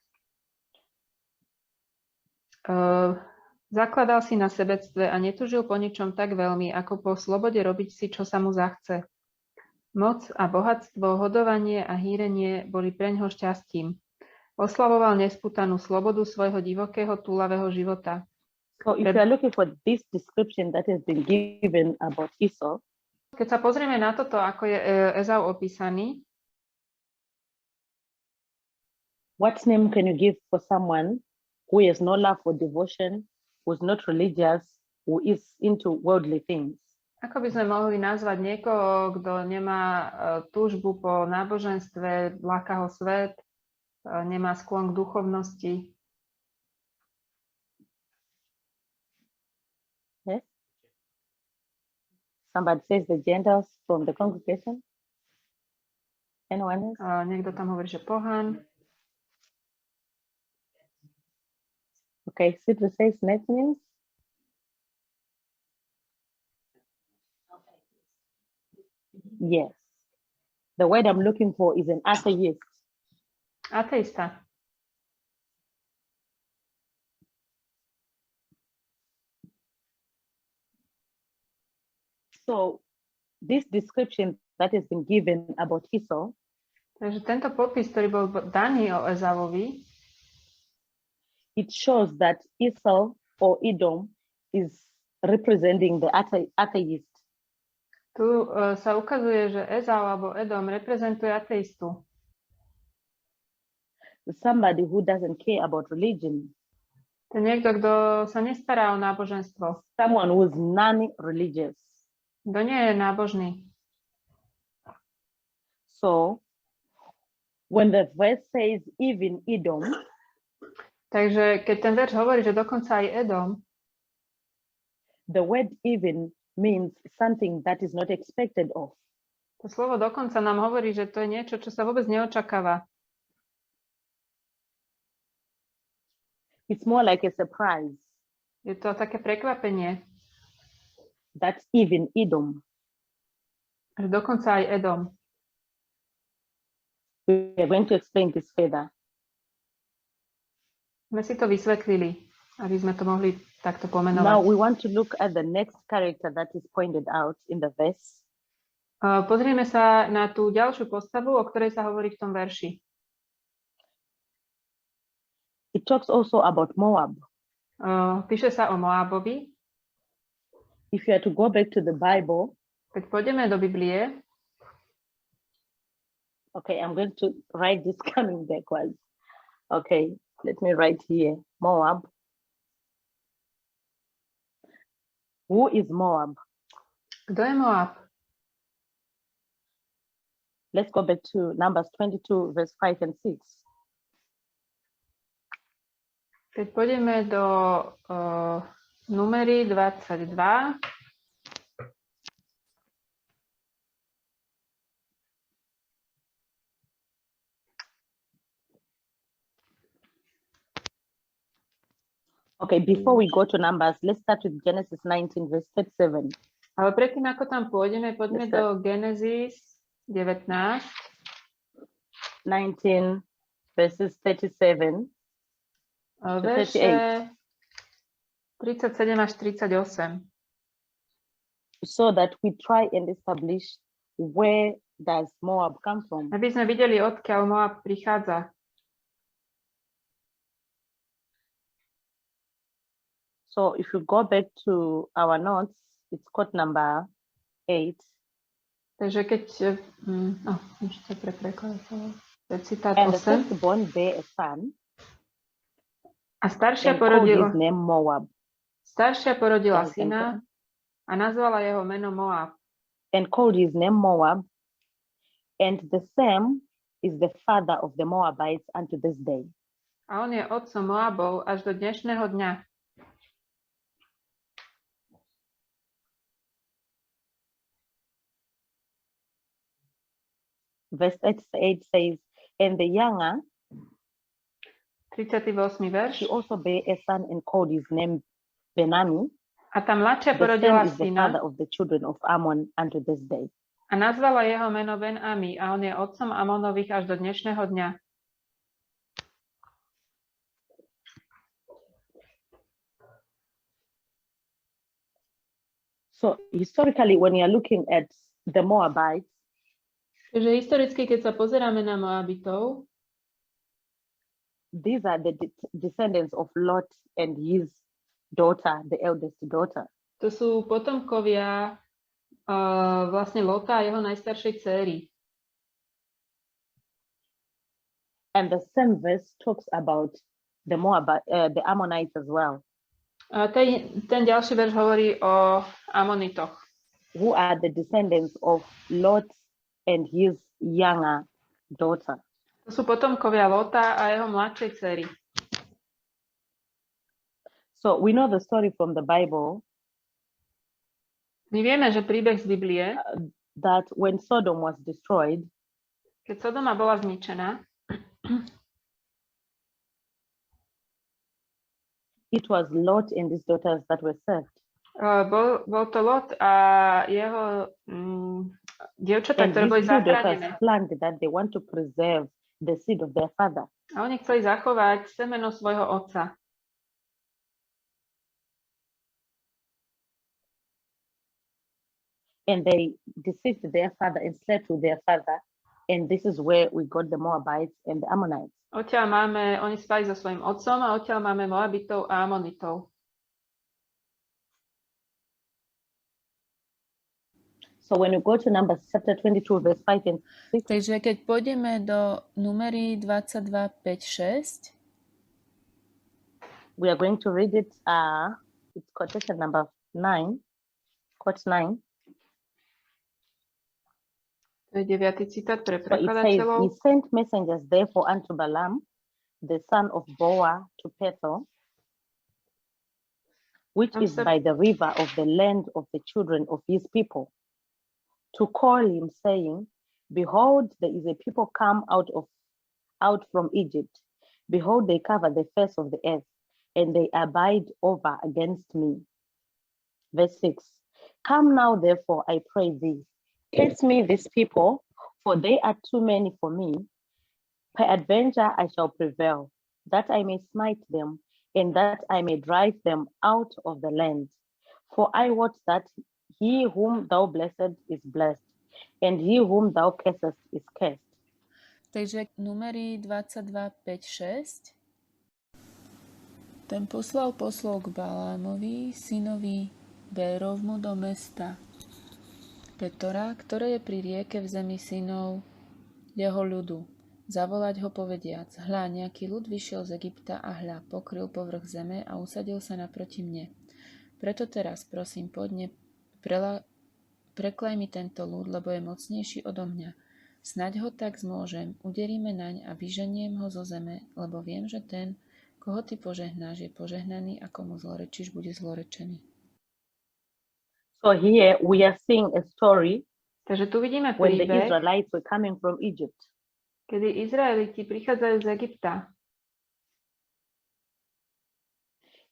Zakladal si na sebectve a netužil po ničom tak veľmi, ako po slobode robiť si, čo sa mu zachce. Moc a bohatstvo, hodovanie a hýrenie boli preňho šťastím. Oslavoval nespútanú slobodu svojho divokého, túlavého života. So if you are looking for this description that has been given about Esau, keď sa pozrieme na toto, ako je Ezau opísaný, what name can you give for someone who has no love for devotion, who is not religious, who is into worldly things? ako by sme mohli nazvať niekoho, kto nemá túžbu po náboženstve, láka ho svet, nemá sklon k duchovnosti? Yes? Somebody says the genders from the congregation? Anyone else? Niekto tam hovorí, že pohan. Okay, Sidra says Nathaniels. Yes. The word I'm looking for is an atheist. Ateista. So this description that has been given about Esau, Takže tento popis, ktorý bol daný o Ezavovi, it shows that Esau or Edom is representing the atheist. tu sa ukazuje, že Ezau alebo Edom reprezentuje ateistu. Somebody who doesn't care about religion. To je niekto, kto sa nestará o náboženstvo. Someone who is non-religious. Kto nie je nábožný. So when the verse says even Edom, Takže keď ten verš hovorí, že dokonca aj Edom, the word even means something that is not expected of. to slovo dokonca nám hovorí, že to je niečo, čo sa vôbec neočakáva. It's more like a surprise. Je to také prekvapenie, That's even Edom. že dokonca aj Edom. We are going to explain this further. Sme si to vysvetlili, aby sme to mohli takto Now pomenovať. we want to look at the next character that is pointed out in the verse. Pozrieme sa na tú ďalšiu postavu, o ktorej sa hovorí v tom verši. It talks also about Moab. Píše sa o Moabovi. If you are to go back to the Bible, Keď pôjdeme do Biblie, okay, I'm going to write this coming backwards. Okay, let me write here, Moab. Who is Moab? kto je Moab? Let's go back to Numbers 22, verse 5 and 6. Keď pôjdeme do Númery 22, Okay, before we go to Numbers, let's start with Genesis 19, verse 37. ale predtým, ako tam pôjdeme, poďme Yes, do Genesis 19, 19, verses 37. verše 37 až 38. So that we try and establish where does Moab come from. Aby sme videli, odkiaľ Moab prichádza. So if you go back to our notes, it's quote number 8. Takže keď... ešte pre preklad. To je citát And the 8. firstborn bare a son A staršia and called porodila, his name Moab. syna And a nazvala jeho meno Moab. called his name Moab. And the same is the father of the Moabites unto this day. A on je otcom Moabov až do dnešného dňa. Verse 8 says, and the younger, 38. verš. she also bare a son and called his name Benami. A tá mladšia The porodila same is the father syna of the children of Ammon unto this day. a nazvala jeho meno Ben-Ami a on je otcom Amonových až do dnešného dňa. So historically, when you're looking at the Moabites, Takže historicky, keď sa pozeráme na Moabitov, these are the descendants of Lot and his daughter, the eldest daughter. to sú potomkovia vlastne Lota a jeho najstaršej céry. And the same verse talks about the the Ammonites as well, A ten ďalší verš hovorí o Amonitoch, who are the descendants of Lot and his younger daughter. to sú potomkovia Lota a jeho mladšej céry. So we know the story from the Bible My vieme, že príbeh z Biblie, that when Sodom was destroyed, keď Sodoma bola zničená, it was Lot and his daughters that were saved. bol to Lot a jeho dievčatá, And ktoré his boli two daughters zachránené. planned that they want to preserve the seed of their father. A oni chceli zachovať semeno svojho otca. and they deceived their father and slept with their father. And this is where we got the Moabites and the Ammonites. Oni spali so svojím otcom a odtiaľ máme Moabitov a Amonitov. So when we go to Numbers chapter 22, verse 5 and 6, Takže keď pôjdeme do Númery 22, 5, 6, we are going to read it. It's quotation number 9, quote 9. To je 9. citát pre So it says, he prekladateľov. sent messengers therefore unto Balaam, the son of Boa, to Pethel, which is by the river of the land of the children of his people, to call him, saying, behold, there is a people come out from Egypt. Behold, they cover the face of the earth, and they abide over against me. Verse 6. Come now, therefore, I pray thee, test me this people, for they are too many for me. Peradventure I shall prevail, that I may smite them, and that I may drive them out of the land. For I wot that he whom thou blessed is blessed, and he whom thou cursest is cursed. takže Númery 22, 5, 6. Ten poslal poslov k Balámovi, synovi Bérovmu, do mesta Petora, ktoré je pri rieke v zemi synov jeho ľudu. Zavolať ho povediac, hľa, nejaký ľud vyšiel z Egypta a hľa, pokryl povrch zeme a usadil sa naproti mne. Preto teraz, prosím, poďme, preklaj mi tento ľud, lebo je mocnejší odo mňa. Snaď ho tak zmôžem, uderíme naň a vyženiem ho zo zeme, lebo viem, že ten, koho ty požehnáš, je požehnaný a komu zlorečíš, bude zlorečený. So here we are seeing a story Takže tu vidíme when the príbeh, Israelites were coming from Egypt. kedy Izraeliti prichádzajú z Egypta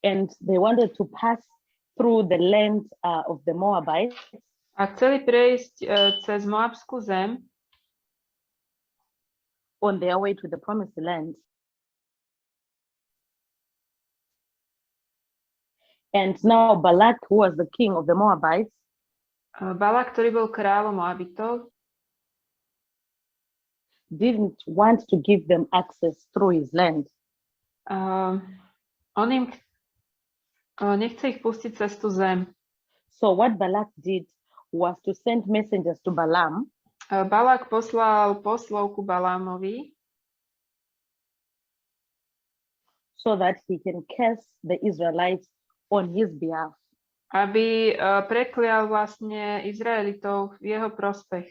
And they wanted to pass through the land of the Moabites. a chceli prejsť cez Moabskú zem On their way to the promised land. And now Balak, who was the king of the Moabites, Balak, ktorý bol kráľom Moabitov, didn't want to give them access through his land. on im nechce ich pustiť cez tú zem. So what Balak did was to send messengers to Balaam Balak poslal poslov ku Balámovi, so that he can curse the Israelites on his behalf. aby preklial vlastne Izraelitov v jeho prospech.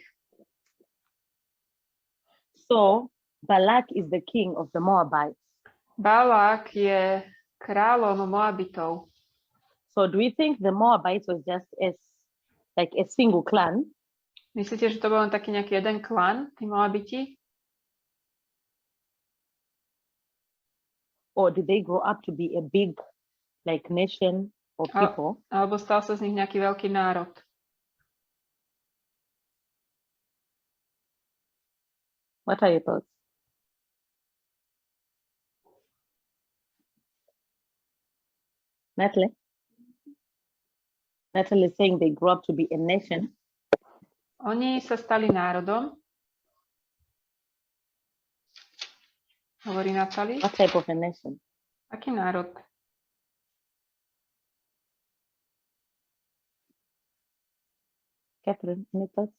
So Balak is the king of the Moabites. Balak je kráľom Moabitov. So do we think the Moabites was just like a single clan? Myslíte, že to bol len taký nejaký jeden klan, tí Moabiti? Or did they grow up to be a big like nation or people? Alebo stal sa z nich nejaký veľký národ? What are your thoughts? Natalie is saying they grew up to be a nation. Oni sa stali národom. Hovorí Natalie. What type of a nation? Aký národ? Catherine, any thoughts?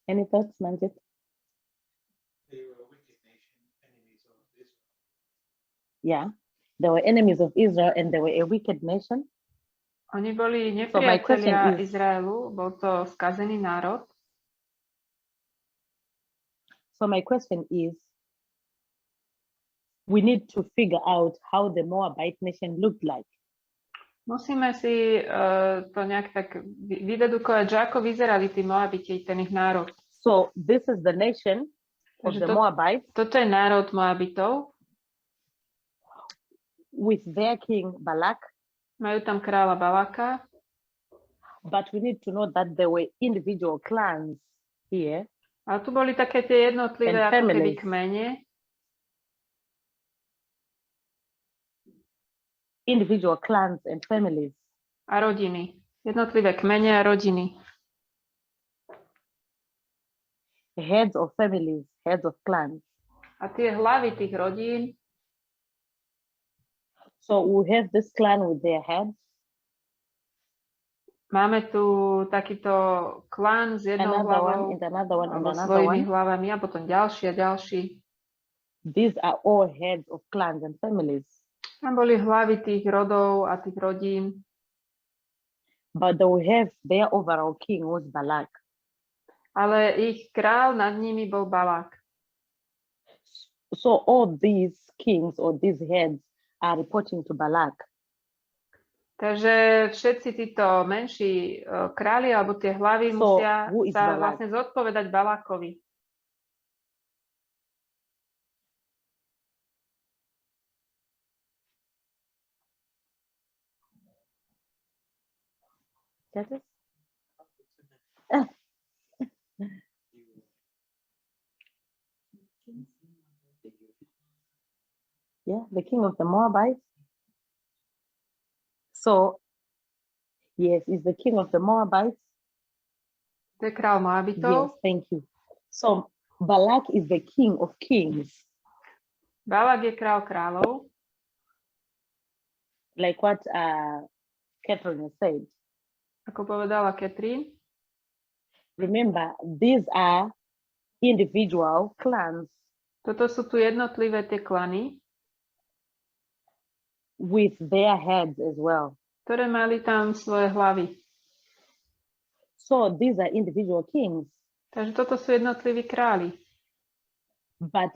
Any thoughts, Manjit? They were a wicked nation, enemies of Israel. Yeah, they were enemies of Israel and they were a wicked nation. Oni boli So my question nepriatelia is- Izraelu, bol to skazený národ. So my question is, we need to figure out how the Moabite nation looked like. Musíme si to nejak tak vydedukovať, že ako vyzerali tí Moabiti, ten ich národ. So this is the nation of Takže the Moabites Toto je národ Moabitov. with their king Balak, Majú tam kráľa Balaka, but we need to know that there were individual clans here. ale tu boli také tie jednotlivé And ako keby families. kmene. individual clans and families. a rodiny. Jednotlivé kmene a rodiny. Heads of families, heads of clans. A tie hlavy tých rodín, So we have this clan with their heads, máme tu takýto klan s jednou another one, hlavou, and another one, and alebo another svojimi one. hlavami, a potom ďalší a ďalší. These are all heads of clans and families. Tam boli hlavy tých rodov a tých rodín, But they will have their overall king was Balak. ale ich král nad nimi bol Balák. So all these kings or these heads are reporting to Balak. Takže všetci títo menší králi alebo tie hlavy So, musia who is sa Balak? vlastne zodpovedať Balákovi. Get it? Yeah, the king of the Moabites. So, yes, is the king of the Moabites. To je král Yes, Moabitov. thank you. So, Balak is the king of kings, Balák je král kráľov, like what Catherine said. ako povedala Katrin. Remember, these are individual clans Toto sú tu jednotlivé tie klany, with their heads as well. ktoré mali tam svoje hlavy. So, these are individual kings, Takže toto sú jednotliví králi. but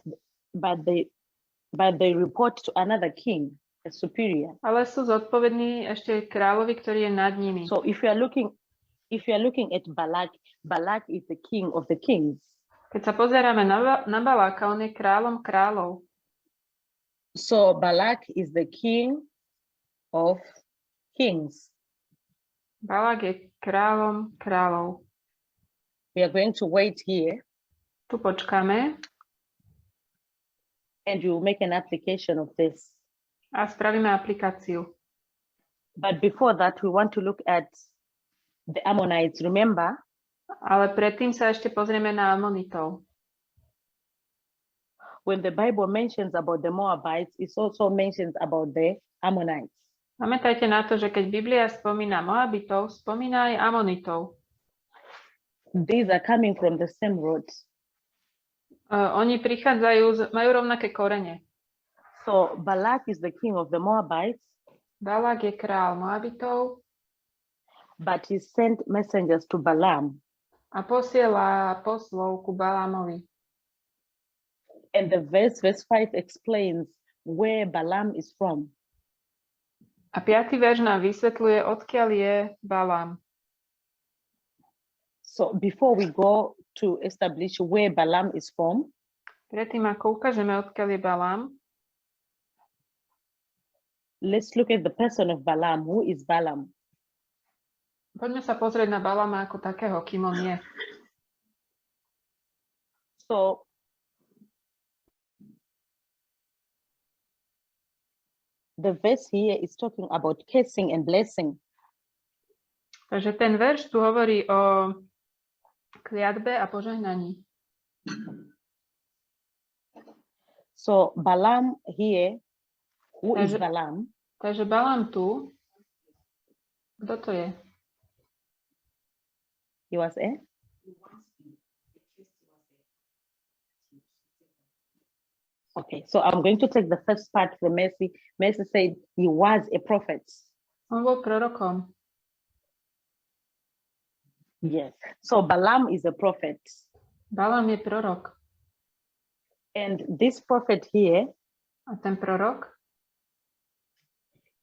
they report to another king, a superior. Ale sú zodpovední ešte kráľovi, ktorý je nad nimi. So if you are looking at Balak, Balak is the king of the kings. Keď sa pozeráme na Baláka, on je kráľom kráľov. So Balak is the king of kings. Balák je kráľom kráľov. We are going to wait here Tu počkáme and we will make an application of this. a spravíme aplikáciu. But before that, we want to look at the Ammonites. Remember, Ale predtým sa ešte pozrieme na Amonitov. when the Bible mentions about the Moabites, it also mentions about the Ammonites. Pamätajte na to, že keď Biblia spomína Moabitov, spomína aj Amonitov. These are coming from the same roots. Oni prichádzajú, majú rovnaké korene. So Balak is the king of the Moabites, Balák je král Moabitov but he sent messengers to Balaam. a posiela poslov ku Balámovi. And the verse 5 explains where Balaam is from. A 5. verš nám vysvetľuje, odkiaľ je Balám. So before we go to establish where Balaam is from, Predtým, ako ukážeme, odkiaľ je Balám, let's look at the person of Balaam. Who is Balaam? poďme sa pozrieť na Baláma ako takého, kým on je. So the verse here is talking about cursing and blessing. Takže ten verš tu hovorí o kliatbe a požehnaní. So Balaam here, who is Takže- Balaam? Takže Balám tu, kto to je? He was a Okay, so I'm going to take the first part from Mercy. Mercy said he was a prophet. On bol prorokom. Yes. So Balaam is a prophet. Balám je prorok. And this prophet here, A ten prorok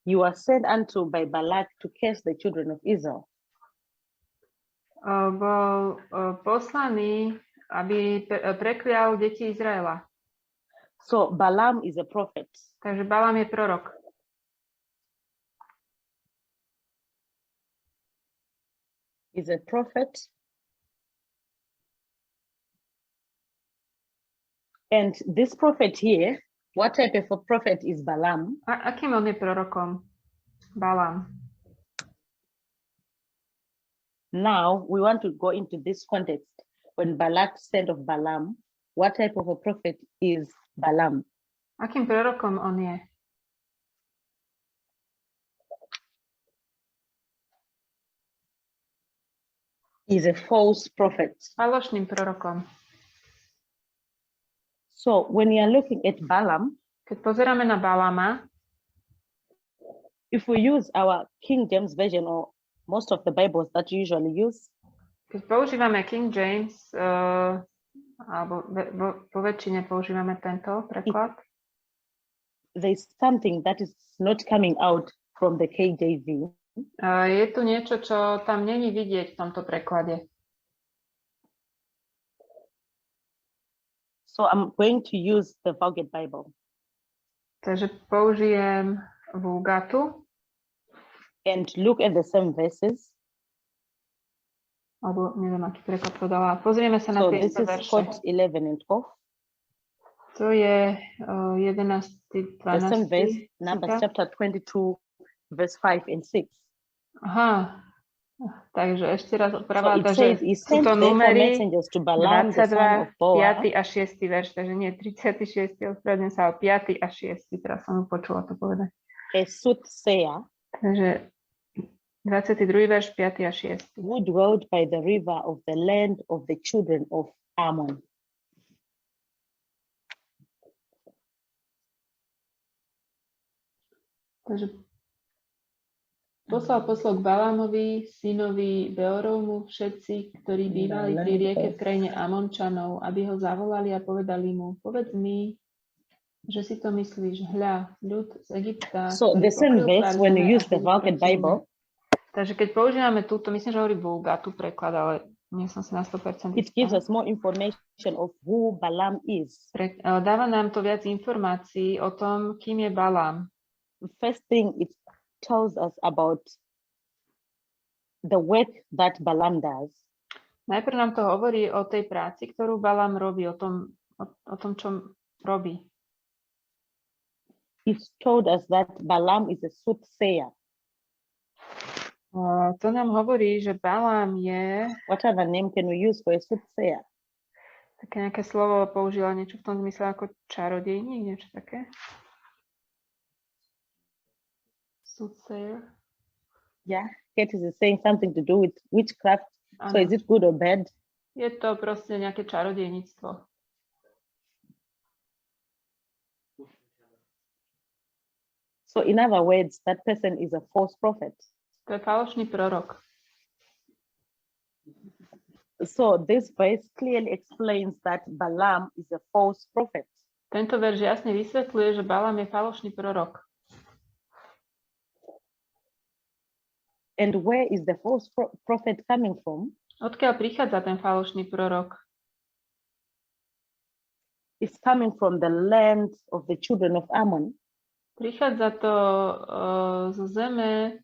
you are sent unto by Balak to curse the children of Israel. bol poslaný, aby preklial deti Izraela. So Balaam is a prophet. Takže Balám je prorok. Is a prophet. And this prophet here, what type of a prophet is Balaam? A akým on je prorokom? Balám. Now we want to go into this context. When Balak sent of Balaam, what type of a prophet is Balaam? Akým prorokom on je? He's a false prophet. Falošným prorokom. So when you are looking at Balaam, Keď pozeráme na Baláma, if we use our King James Version or most of the Bibles that you usually use, keď používame King James, alebo po väčšine používame tento preklad, there's something that is not coming out from the KJV. je tu niečo, čo tam není vidieť v tomto preklade. So I'm going to use the Vulgate Bible. Takže použijem Vulgatu, and look at the same verses. alebo neviem, aký preklad to dala. Pozrieme sa na So tie this isté is verše. quote 11 and 12. To je 11. 12. The same verse, citát. Numbers chapter 22, verse 5 and 6. Aha, takže ešte raz So it opravá, says, že he sú sent to therefore numery messengers to Balaam, the son 22, of Boa, 5. a 6. verš, takže nie 36. ospravedlňujem sa, ale 5. a 6. Teraz som počula to povedať. a soothsayer, Takže 22. verš, 5. a 6. who dwelt by the river of the land of the children of Ammon. Takže poslal k Balámovi, synovi Beorovmu, všetci, ktorí bývali pri rieke v krajine Amončanov, aby ho zavolali a povedali mu, povedz mi, že si to myslíš, hľa, ľud z Egypta. So ktorý the same pokryl verse, tvár when zeme you a use the chodí Vulgate proti Bible, zeme. Takže keď používame túto, myslím, že hovorí Vulgatu preklad, ale nie som si na 100% it gives istá. us more information of who Balaam is. Dáva nám to viac informácií o tom, kým je Balám. First thing, it tells us about the work that Balaam does. Najprv nám to hovorí o tej práci, ktorú Balám robí, o tom, čo robí. It told us that Balaam is a soothsayer. To nám hovorí, že Balám je, What other name can we use for a soothsayer? také nejaké slovo použila niečo v tom zmysle ako čarodejník, niečo také? Soothsayer. Yeah, Kate is saying something to do with witchcraft. So Áno. is it good or bad? Je to proste nejaké čarodejníctvo. So in other words, that person is a false prophet. To je falošný prorok. So this verse clearly explains that Balaam is a false prophet. Tento verš jasne vysvetľuje, že Balám je falošný prorok. And where is the false prophet coming from? Odkiaľ prichádza ten falošný prorok? It's coming from the land of the children of Ammon. Prichádza to zo zeme,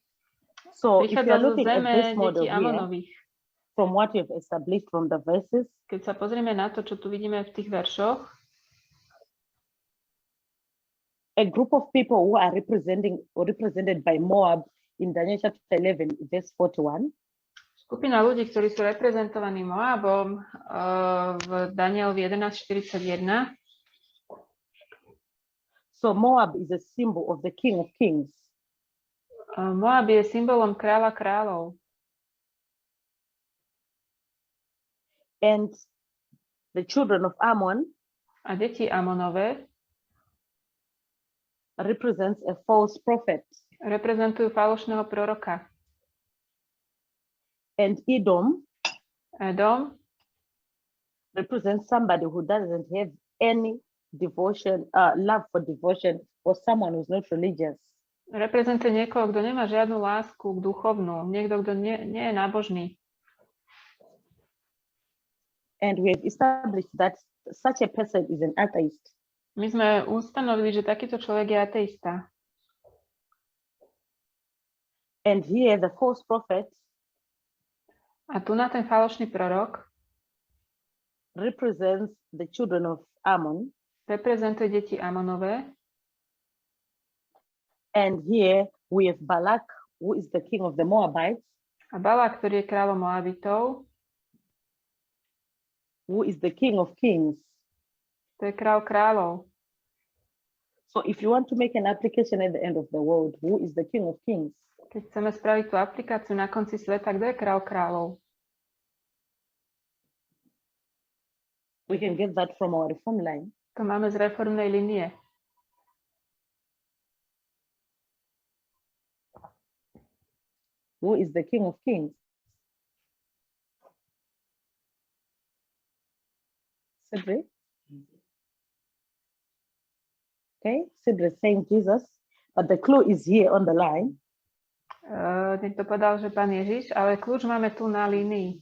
So if prichádza you're zo looking at zeme this model detí here, Amonových. from what we've established from the verses, Keď sa pozrieme na to, čo tu vidíme v tých veršoch, a group of people who are represented by Moab in Daniel chapter 11, verse 41, skupina ľudí, ktorí sú reprezentovaní Moabom v Danielovi 11.41. so Moab is a symbol of the King of Kings. Moab je symbolom kráľa kráľov. And the children of Ammon A deti Amonové represents a false prophet. reprezentujú falošného proroka. And Edom Edom represents somebody who doesn't have any devotion, love for devotion, or someone who's not religious. reprezentuje niekoho, kto nemá žiadnu lásku k duchovnú, niekto, kto nie je nábožný. And we have established that such a person is an atheist. My sme ustanovili, že takýto človek je ateista. And here the false prophet A tu na ten falošný prorok represents the children of Ammon. reprezentuje deti Amonové. And here We have Balak, who is the king of the Moabites, A Balák, ktorý je kráľom Moabitov, who is the king of kings. to je král kráľov. So if you want to make an application at the end of the world, who is the king of kings? Keď chceme spraviť tú aplikáciu na konci sveta, kto je král kráľov? We can get that from our reform line. To máme z reformnej linie. Who is the king of kings? Sibre? Okay, Sibre is saying Jesus, but the clue is here on the line. Niekto povedal, že pán Ježiš, ale kľúč máme tu na línii.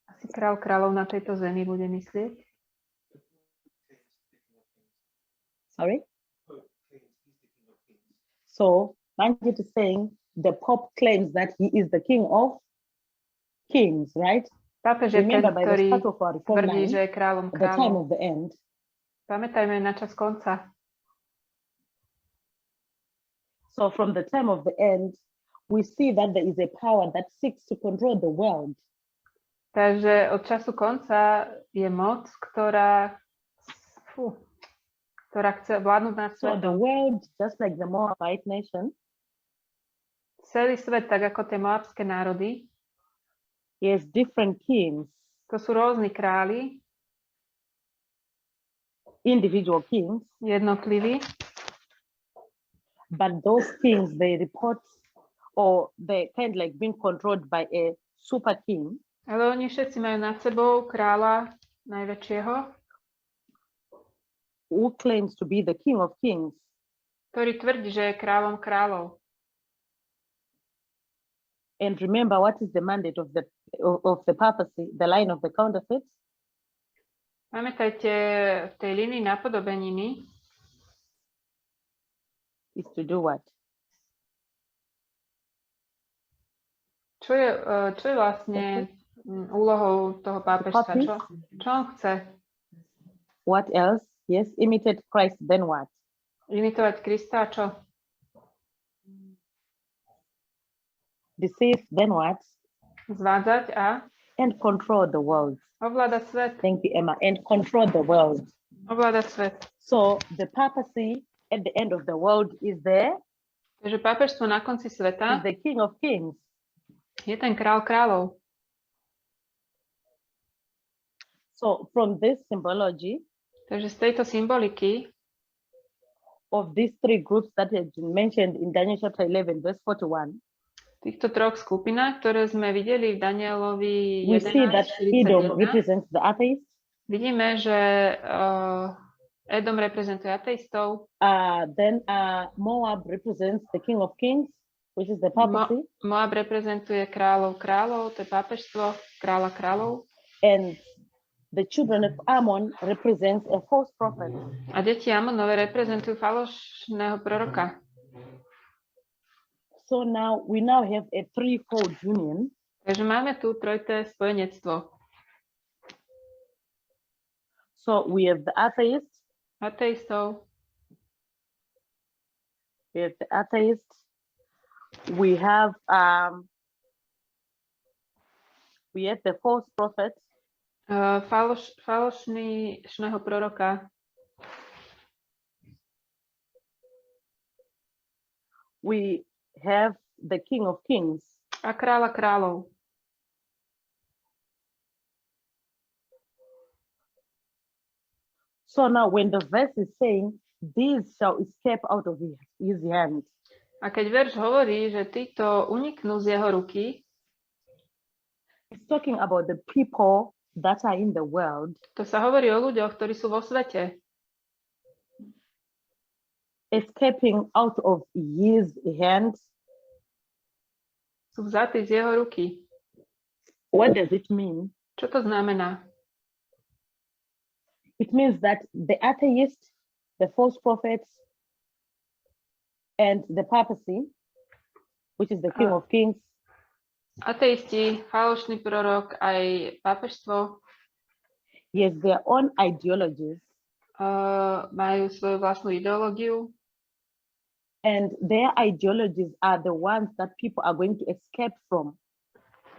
Asi král kráľov na tejto zemi bude myslieť. Sorry? So Manjit is saying the Pope claims that he is the king of kings, right? Pápež je ten, Remember, by the ktorý start of our reform tvrdí, line, že je kráľom at the time kráľov. of the end, Pamätajme na čas konca. so from the time of the end, we see that there is a power that seeks to control the world. Takže od času konca je moc, ktorá chce vládnuť nad So the svetom. world, just like the Moabite nation, Celý svet, tak ako tie moabské národy, has different kings, to sú rôzni králi, individual kings, jednotliví, but those kings, they report or they kind of like being controlled by a super king ale oni všetci majú nad sebou kráľa najväčšieho, who claims to be the king of kings. ktorý tvrdí, že je kráľom kráľov. And remember, what is the mandate of the papacy, the line of the counterfeit? Pamätajte, v tej línii napodobeniny Is to do what? čo je vlastne úlohou toho pápežstva? Čo on chce? What else? Yes, imitate Christ, then what? Imitovať Krista a čo? Deceive, then what? Zvádzať a And control the world. ovládať svet. Thank you, Emma. And control the world. Ovládať svet. So the papacy at the end of the world is there, Takže pápežstvo na konci is sveta the king of kings. je ten král kráľov. So from this symbology Takže z tejto symboliky of these three groups that have been mentioned in Daniel chapter 11, verse 41, týchto troch skupinách, ktoré sme videli v Danielovi we see that Edom 11:41, represents the atheists, vidíme, že Edom reprezentuje ateistov, then Moab represents the king of kings, which is the papacy, Moab reprezentuje kráľov kráľov, to je pápežstvo, kráľa kráľov, and the children of Ammon represents a false prophet. a deti Amonove reprezentujú falošného proroka. So now we have a threefold union. Takže máme tu trojité spojenectvo. So we have the atheists, Ateistov, we have the false prophets, falošného proroka, we have the king of kings. a kráľa kráľov. So now when the verse is saying, these shall escape out of his hand, A keď verš hovorí, že títo uniknú z jeho ruky, it's talking about the people that are in the world, to sa hovorí o ľuďoch, ktorí sú vo svete, escaping out of his hand. sú vzatí z jeho ruky. What does it mean? Čo to znamená? It means that the atheists, the false prophets, and the papacy, which is the king of kings, Ateisti, falošný prorok, aj pápežstvo Yes, their own ideologies, majú svoju vlastnú ideológiu and their ideologies are the ones that people are going to escape from.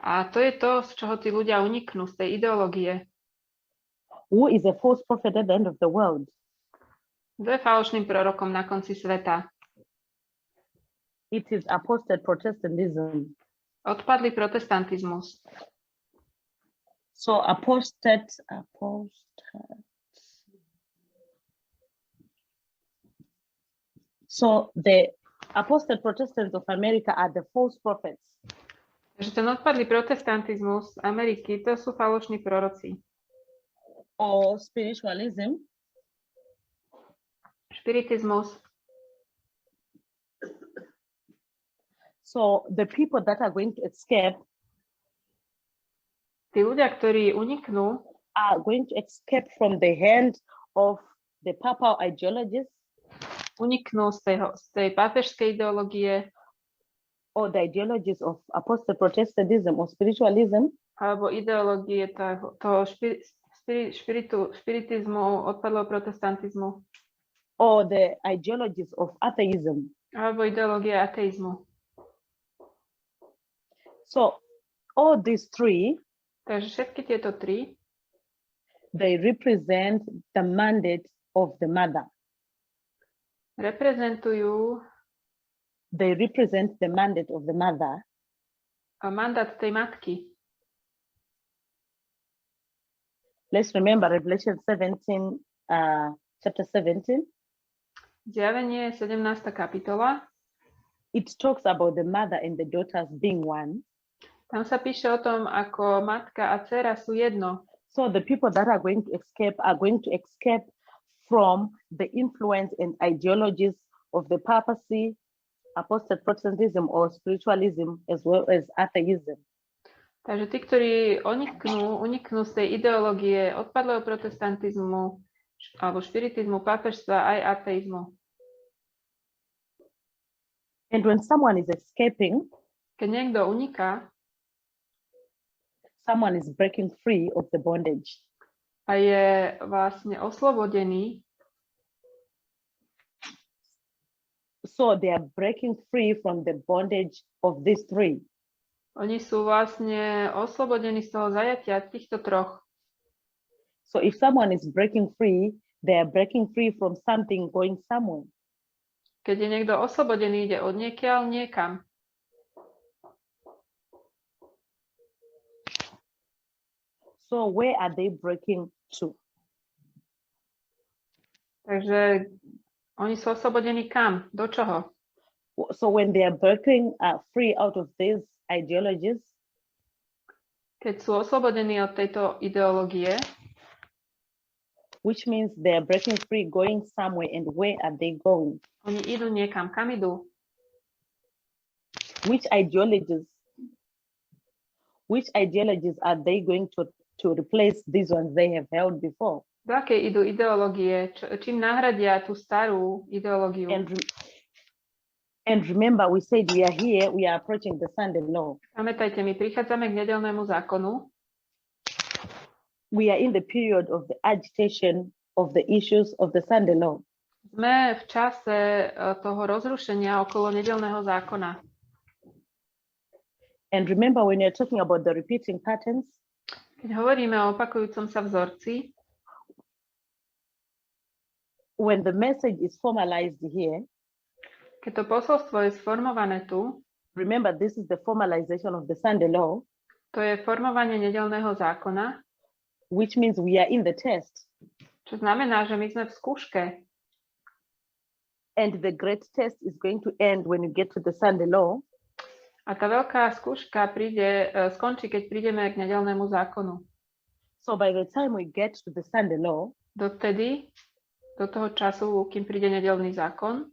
a to je to, z čoho tí ľudia uniknú, z tej ideológie. Who is a false prophet at the end of the world? Kto je falošným prorokom na konci sveta? It is apostate Protestantism. Odpadlý protestantizmus. So apostate. So the apostate Protestants of America are the false prophets. Takže ten odpadlý protestantizmus z Ameriky, to sú falošní proroci. Or spiritualism. Špiritizmus. So the people that are going to escape Tí ľudia, ktorí uniknú, are going to escape from the hand of the papal ideologies uniknú z tej pápežskej ideológie or the ideologies of apostate Protestantism or spiritualism, alebo ideológie toho špiritizmu, odpadlého protestantizmu, or the ideologies of atheism. alebo ideológie ateizmu. So all these three, Takže všetky tieto tri, they represent the mandate of the mother. reprezentujú They represent the mandate of the mother. mandát tej matky. Let's remember Revelation 17, chapter 17. Zjavenie 17. kapitola. It talks about the mother and the daughters being one. Tam sa píše o tom, ako matka a dcera sú jedno. So the people that are going to escape from the influence and ideologies of the papacy, apostate Protestantism or spiritualism, as well as atheism. Takže tí, ktorí uniknú z tej ideológie odpadlého protestantizmu alebo špiritizmu, pápežstva aj ateizmu. And when someone is escaping, Keď niekto uniká someone is breaking free of the bondage. a je vlastne oslobodený, So they are breaking free from the bondage of these three. oni sú vlastne oslobodení z toho zajatia týchto troch. So if someone is breaking free, they are breaking free from something going somewhere. Keď je niekto oslobodený, ide od niekiaľ niekam. So where are they breaking to? Takže oni sú oslobodení kam? Do čoho? So when they are breaking free out of these ideologies, Keď sú oslobodení od tejto ideológie, which means they are breaking free going somewhere, and where are they going? oni idú niekam. Kam idú? Which ideologies are they going to replace these ones they have held before? Do akej idú ideológie? Čím nahradia tú starú ideológiu? And remember, we said we are approaching the Sunday law. Pamätajte, my prichádzame k nedeľnému zákonu. We are in the period of the agitation of the issues of the Sunday law. Sme v čase toho rozrušenia okolo nedeľného zákona. And remember, when you're talking about the repeating patterns, Keď hovoríme o opakujúcom sa vzorci, when the message is formalized here, keď to posolstvo je sformované tu, remember, this is the formalization of the Sunday law, to je formovanie nedeľného zákona, which means we are in the test. čo znamená, že my sme v skúške. And the great test is going to end when you get to the Sunday law. A tá veľká skúška skončí, keď prídeme k nedeľnému zákonu. So by the time we get to the Sunday law, Dotedy, do toho času, kým príde nedeľný zákon,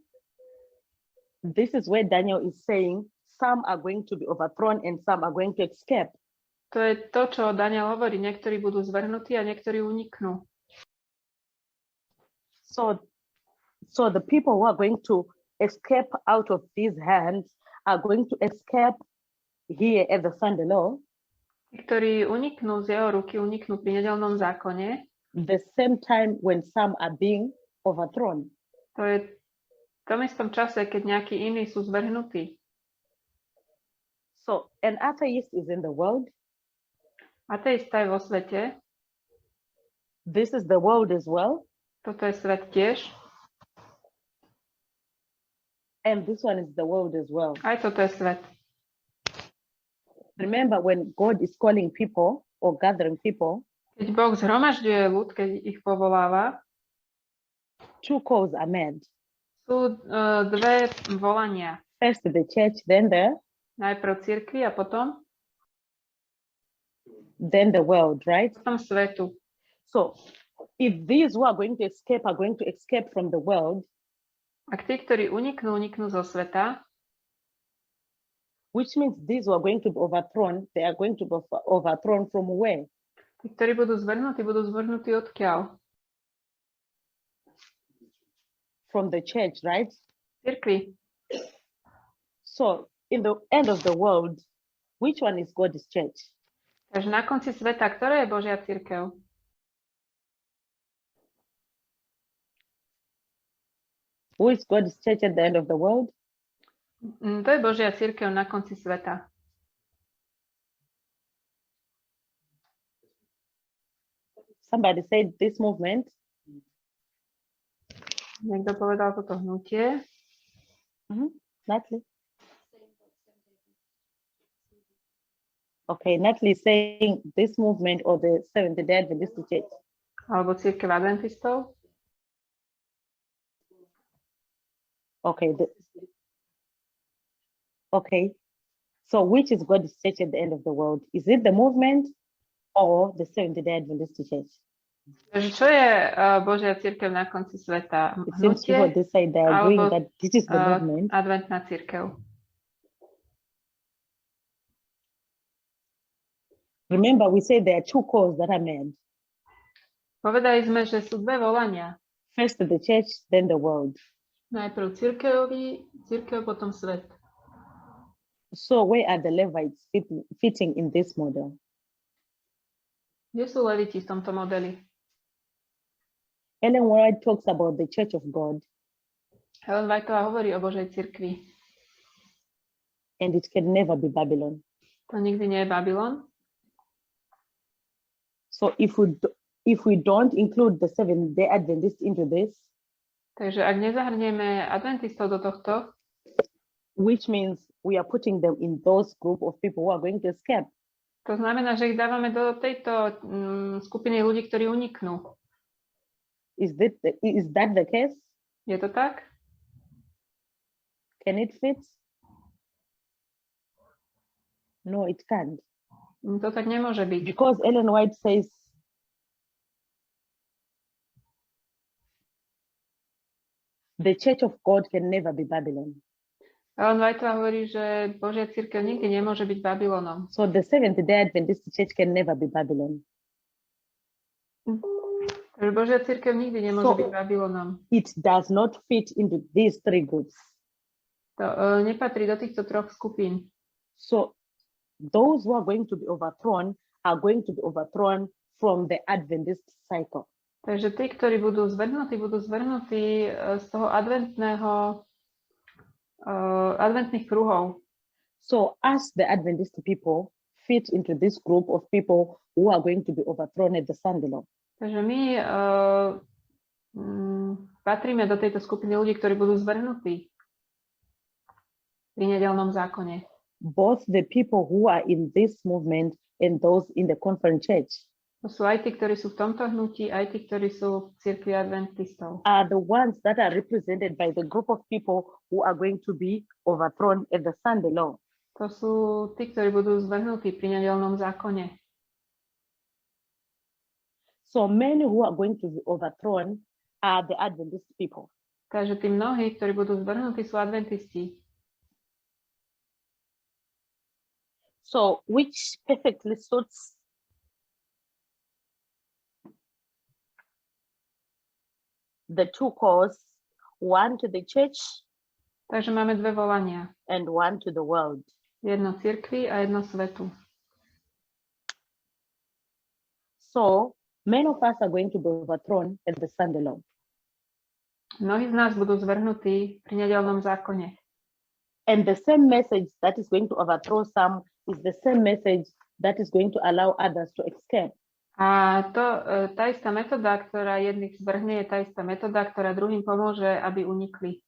this is where Daniel is saying some are going to be overthrown and some are going to escape. to je to, čo Daniel hovorí. Niektorí budú zvrhnutí a niektorí uniknú. So the people who are going to escape out of these hands are going to escape here at the Sunday law. Tí, ktorí uniknú z jeho ruky, uniknú pri nedeľnom zákone, the same time when some are being overthrown. To je v tom istom čase, keď nejakí iní sú zvrhnutí. So an atheist is in the world. Ateista je vo svete. This is the world as well. Toto je svet tiež. And this one is the world as well. Aj toto je svet. Remember, when God is calling people or gathering people, Keď Boh zhromažďuje ľud, keď ich povoláva, two calls are made. sú dve volania. First the church, then Najprv cirkvi a potom the world, right? svetu. So if these who are going to escape from the world, Ak tí, ktorí uniknú zo sveta, which means these who are going to be overthrown, they are going to be overthrown from where? tí, ktorí budú zvrhnutí odkiaľ? From the church, right? Cirkvi. So in the end of the world, which one is God's church? Takže na konci sveta, ktorá je Božia cirkev? Who is God's church at the end of the world? To je Božia cirkev na konci sveta. Somebody said this movement. Niekto povedal toto hnutie. Natalie. Okay, Natalie is saying this movement or the Seventh-day Adventist Church. Alebo cirkev adventistov. Okay. Okay. So which is God's church at the end of the world? Is it the movement or the Seventh-day Adventist Church? Takže čo je Božia cirkev na konci sveta? It seems people Hnutie decide they are agreeing alebo that this is the movement. adventná cirkev. Remember, we said there are two calls that are made. Povedali sme, že sú dve volania. First the church, then the world. Najprv cirkev, potom svet. So where are the Levites fitting in this model? Kde sú leviti v tomto modeli? Ellen White talks about the church of God, Helen Whiteová hovorí o Božej cirkvi. and it can never be Babylon. To nikdy nie je Babylon. So if we don't include the Seventh-day Adventists into this, Takže ak nezahrnieme adventistov do tohto, which means we are putting them in those group of people who are going to escape. to znamená, že ich dávame do tejto skupiny ľudí, ktorí uniknú. Is that the case? Je to tak? Can it fit? No, it can't. To tak nemôže byť. Because Ellen White says the church of God can never be Babylon. Ellen Whiteová hovorí, že Božia cirkev nikdy nemôže byť Babylonom. So the Seventh-day Adventist church can never be Babylon. Takže Božia cirkev nikdy nemôže byť Babylonom. It does not fit into these three groups. To nepatrí do týchto troch skupín. So those who are going to be overthrown are going to be overthrown from the Adventist cycle. Takže tí, ktorí budú zvrhnutí z toho adventných kruhov. So as the Adventist people fit into this group of people who are going to be overthrown at the Sunday law. Takže my patríme do tejto skupiny ľudí, ktorí budú zvrhnutí pri nedeľnom zákone. Both the people who are in this movement and those in the conference church To sú aj tí, ktorí sú v tomto hnutí, aj tí, ktorí sú v cirkvi adventistov. are the ones that are represented by the group of people who are going to be overthrown at the Sunday law. To sú tí, ktorí budú zvrhnutí pri nedeľnom zákone. So many who are going to be overthrown are the Adventist people. Takže tí mnohí, ktorí budú zvrhnutí, sú adventisti. So which perfectly suits the two calls, one to the church Takže máme dve volania. and one to the world. Jedno cirkvi a jedno svetu. So Many of us are going to be overthrown at the Sunday law. Mnohí z nás budú zvrhnutí pri nedeľnom zákone. And the same message that is going to overthrow some is the same message that is going to allow others to escape. A tá istá metóda, ktorá jedných zvrhne, je tá istá metóda, ktorá druhým pomôže, aby unikli.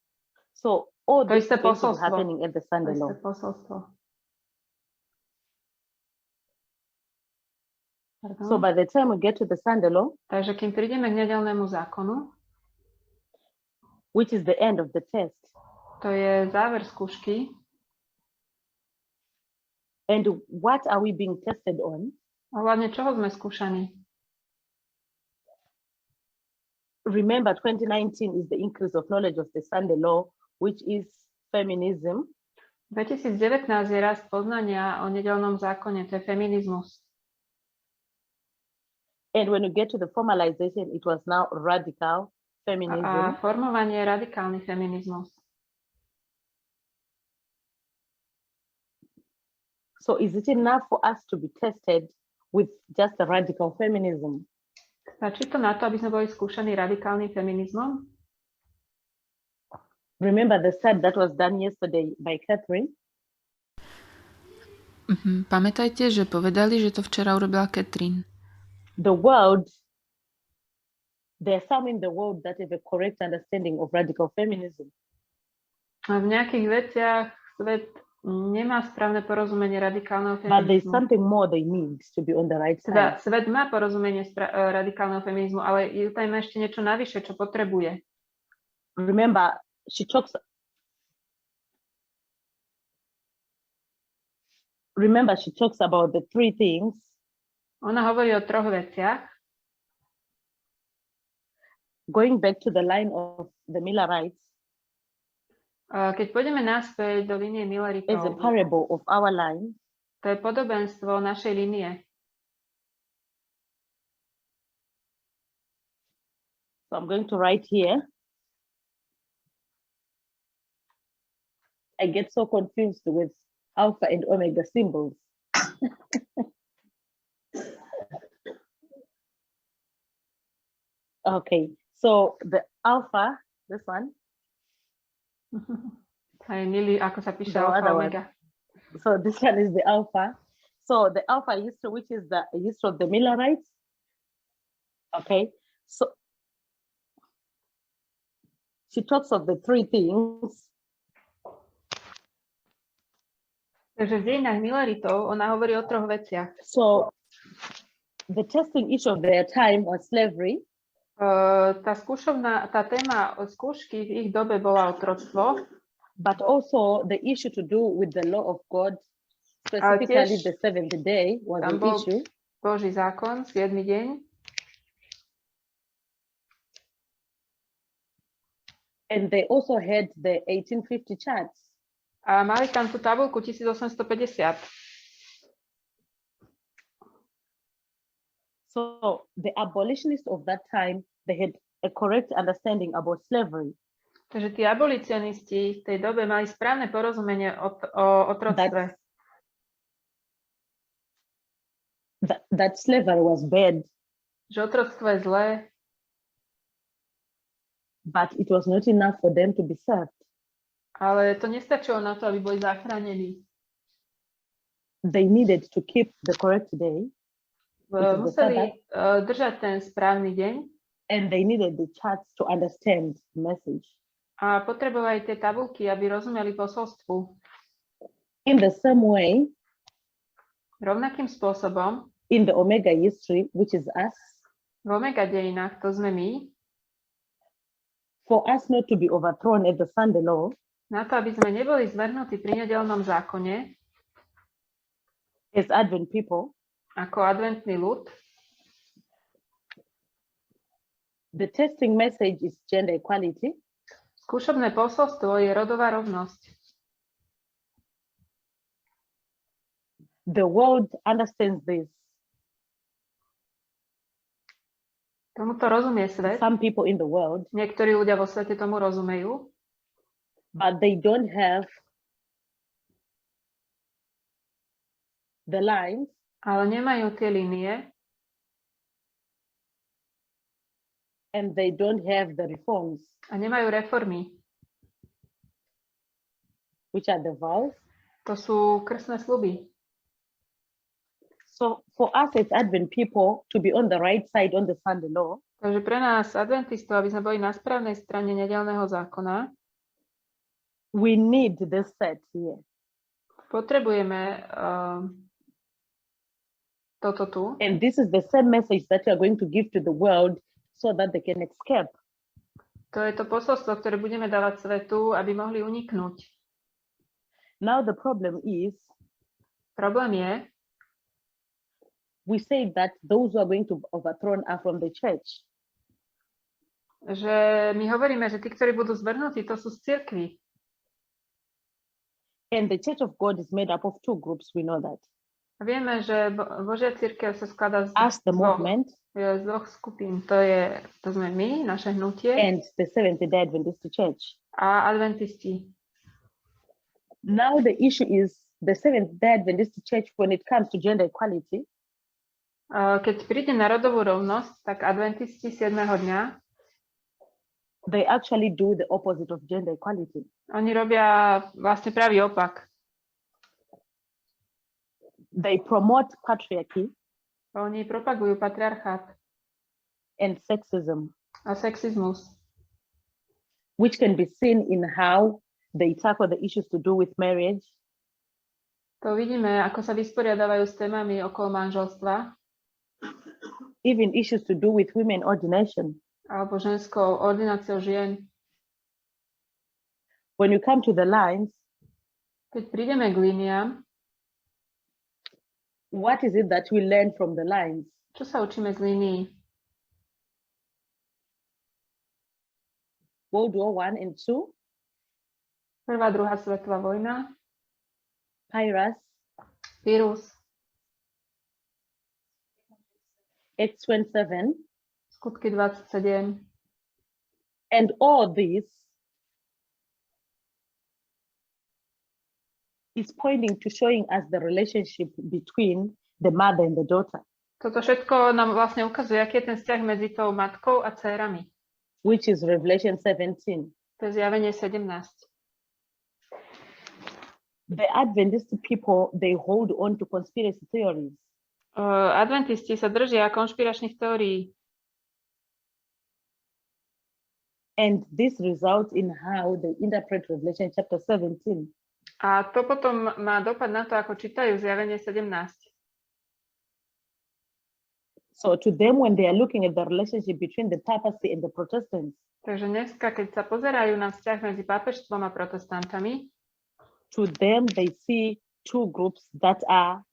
So all To this isté is going to be posolstvo. happening at the To Sunday isté law. posolstvo. Pardon? So by the time we get to the Sunday law, Takže kým prídeme k nedeľnému zákonu, which is the end of the test, to je záver skúšky. and what are we being tested on? Ohľadne čoho sme skúšaní? Remember, 2019 is the increase of knowledge of the Sunday law, which is feminism. 2019 je rast poznania o nedeľnom zákone, to je feminizmus. And when you get to the formalization, it was now radical A feminism. formovanie je radikálny feminizmus. So is it enough for us to be tested with just a radical feminism? Stačí to na to, aby sme boli skúšaní radikálnym feminizmom? Remember the study that was done yesterday by Catherine? Pamätajte, že povedali, že to včera urobila Catherine. The world, there are some in the world that have a correct understanding of radical feminism. A v nejakých veciach svet nemá správne porozumenie radikálneho But there's feminizmu. something more they need to be on the right Teda side. svet má porozumenie radikálneho feminizmu, ale je tam ešte niečo navyše, čo potrebuje. Remember, she talks about the three things. Ona hovorí o troch veciach. Going back to the line of the Millerites Keď pôjdeme naspäť do línie as a Milleritov, parable of our line, to je podobenstvo našej línie. so I'm going to write here. I get so confused with alpha and omega symbols. Okay, so the alpha, this one, Aj Mili, ako sa píše The alfa other one. omega. so this one is the alpha. So the alpha history, which is the history of the Millerites. Okay, so she talks of the three things. Takže v dejinách Milleritov ona hovorí o troch veciach. So the testing issue of their time was slavery. Tá téma skúšky v ich dobe bola otroctvo, But also the issue to do with the law of God, specifically tiež the seventh day, was tam an bol issue. Boží zákon, 7. deň. And they also had the 1850 charts. A mali tam tú tabuľku 1850. So the abolitionists of that time, they had a correct understanding about slavery. Takže tí abolicionisti v tej dobe mali správne porozumenie o otroctve. That slavery was bad, Že otroctvo je zlé, but it was not enough for them to be served. ale to nestačilo na to, aby boli zachránení. They needed to keep the correct day, Museli držať ten správny deň and they needed the charts to understand the message. a potrebovali tie tabuľky, aby rozumeli posolstvu. In the same way, Rovnakým spôsobom, in the Omega history, which is us, v omega dejinách, to sme my, for us not to be overthrown at the Sunday law, na to, aby sme neboli zvrhnutí pri nedeľnom zákone, as Advent people, ako adventný ľud, the testing message is gender equality. skúšobné posolstvo je rodová rovnosť. The world understands this. Tomuto rozumie svet. Some people in the world, Niektorí ľudia vo svete tomu rozumejú, but they don't have the lines ale nemajú tie línie, and they don't have the reforms, a nemajú reformy. which are the vows. To sú krstné sľuby. So for us as Advent people to be on the right side on the Sunday law, Takže pre nás, adventistov, aby sme boli na správnej strane nedeľného zákona, we need this set here. potrebujeme toto tu. And this is the same message that we are going to give to the world so that they can escape. To je to posolstvo, ktoré budeme dávať svetu, aby mohli uniknúť. Now the problem is, Problém je, we say that those who are going to be overthrown are from the church. že my hovoríme, že tí, ktorí budú zvrhnutí, to sú z cirkvi. And the church of God is made up of two groups, we know that. A vieme, že Božia cirkev sa skladá Us, the movement, z dvoch skupín. To sme my, naše hnutie, and the Seventh-day Adventist Church. a adventisti. Now the issue is the Seventh-day Adventist Church when it comes to gender equality. Keď príde na rodovú rovnosť, tak adventisti 7. dňa, they actually do the opposite of gender equality. oni robia vlastne pravý opak. They promote patriarchy Oni propagujú patriarchát and sexism, a sexizmus, which can be seen in how they tackle the issues to do with marriage, To vidíme, ako sa vysporiadávajú s témami okolo manželstva even issues to do with women ordination. alebo ženskou ordináciou žien. When you come to the lines, Keď prídeme k líniám, what is it that we learn from the lines? čo sa učíme z línií? World War I and II, Prvá, druhá svetová vojna, Pyrrhus, vírus, Acts 27, skutky 27. and all this is pointing to showing us the relationship between the mother and the daughter, Toto všetko nám vlastne ukazuje, aký je ten vzťah medzi tou matkou a dcérami. which is Revelation 17. To je zjavenie 17. The Adventist people, they hold on to conspiracy theories. Adventisti sa držia konšpiračných teórií And this results in how they interpret Revelation chapter 17. a to potom má dopad na to, ako čítajú zjavenie 17. So to them, when they are looking at the relationship between the papacy and the Protestants, Takže dneska, keď sa pozerajú na vzťah medzi pápežstvom a protestantami, to them they see two groups that are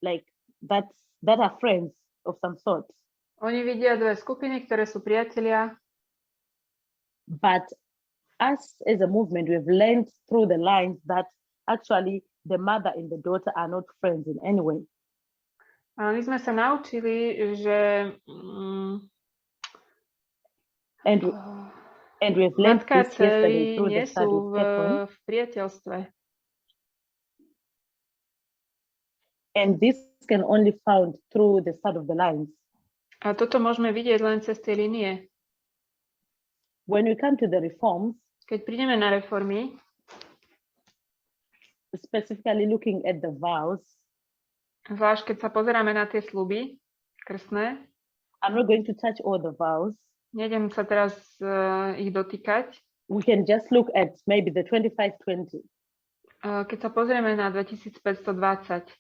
like that are friends of some sort. oni vidia dve skupiny, ktoré sú priatelia, But us as a movement, we've learned through the lines that actually the mother and the daughter are not friends in any way. a my sme sa naučili, že And we've learned matka a this yesterday dcery through nie the study sú with Catherine. v priateľstve. And this can only found through the start of the lines. A toto môžeme vidieť len cez tie linie. When we come to the reforms, Keď prídeme na reformy, specifically looking at the vows, zvlášť keď sa pozeráme na tie sľuby krstné, I'm not going to touch all the vows. nejdem sa teraz ich dotýkať. We can just look at maybe the 2520. Keď sa pozrieme na 2520,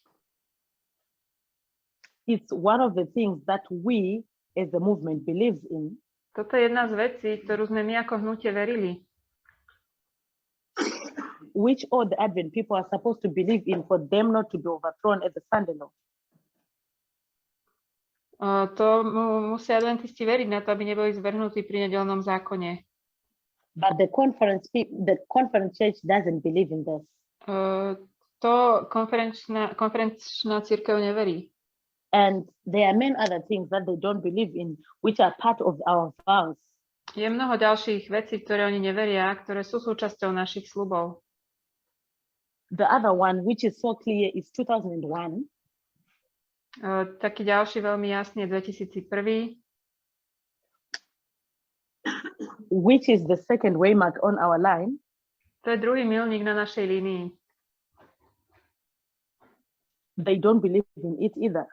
It's one of the things that we as the movement believes in. toto je jedna z vecí, ktorú sme my ako hnutie verili, Which all the Advent people are supposed to believe in for them not to be overthrown at the Sunday law. To musia adventisti veriť na to, aby neboli zvrhnutí pri nedeľnom zákone. But the conference church doesn't believe in this. To konferenčná cirkev neverí. And there are many other things that they don't believe in, which are part of our vows. Je mnoho ďalších vecí, ktoré oni neveria, ktoré sú súčasťou našich sľubov. The other one, which is so clear, is 2001. Taký ďalší veľmi jasný je 2001. which is the second waymark on our line, To je druhý milník na našej línii. they don't believe in it either.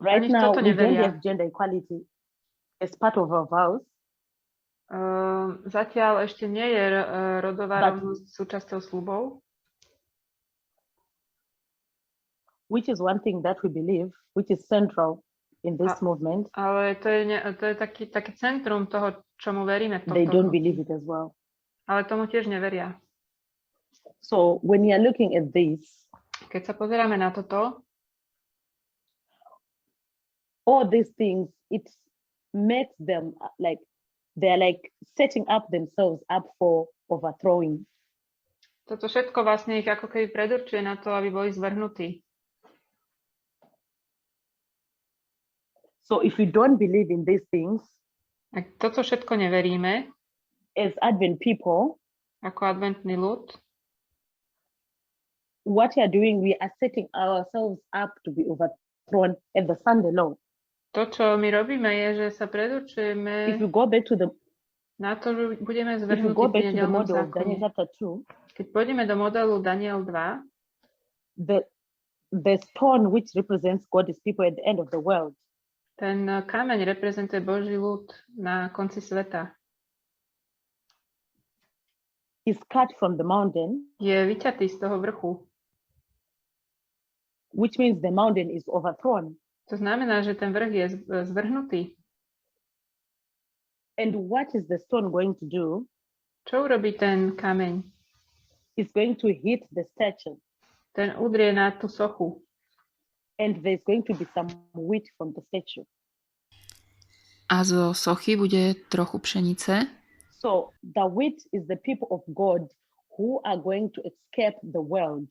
Right Ani v now, toto we don't neveria. have gender equality as part of our vows, Zatiaľ ešte nie je rodová But- rovnosť súčasťou slubov, which is one thing that we believe, which is central in this movement. ale to je také centrum toho, čomu veríme v They tomto don't hnutí. believe it as well. Ale tomu tiež neveria. So when you are looking at this, Keď sa pozeráme na toto, all these things, it makes them like they're like setting up themselves up for overthrowing. toto všetko vlastne ich ako keby predurčuje na to, aby boli zvrhnutí. So if we don't believe in these things, Ak toto všetko neveríme, as Advent people, ako adventný ľud, what we are doing, we are setting ourselves up to be overthrown at the Sunday law. to, čo my robíme, je, že sa predurčujeme If you go back to the na to, že budeme if you zvrhnutí go v back to the nedeľnom model of Daniel zákone. chapter 2, Keď pôjdeme do modelu Daniel 2, the stone which represents God's people at the end of the world ten kameň reprezentuje Boží ľud na konci sveta. is cut from the mountain, Je vyťatý z toho vrchu. which means the mountain is overthrown. To znamená, že ten vrch je zvrhnutý. And what is the stone going to do? Čo urobí ten kameň? It's going to hit the statue, Ten udrie na tú sochu. and there's going to be some wheat from the statue. A zo sochy bude trochu pšenice. So the wheat is the people of God who are going to escape the world.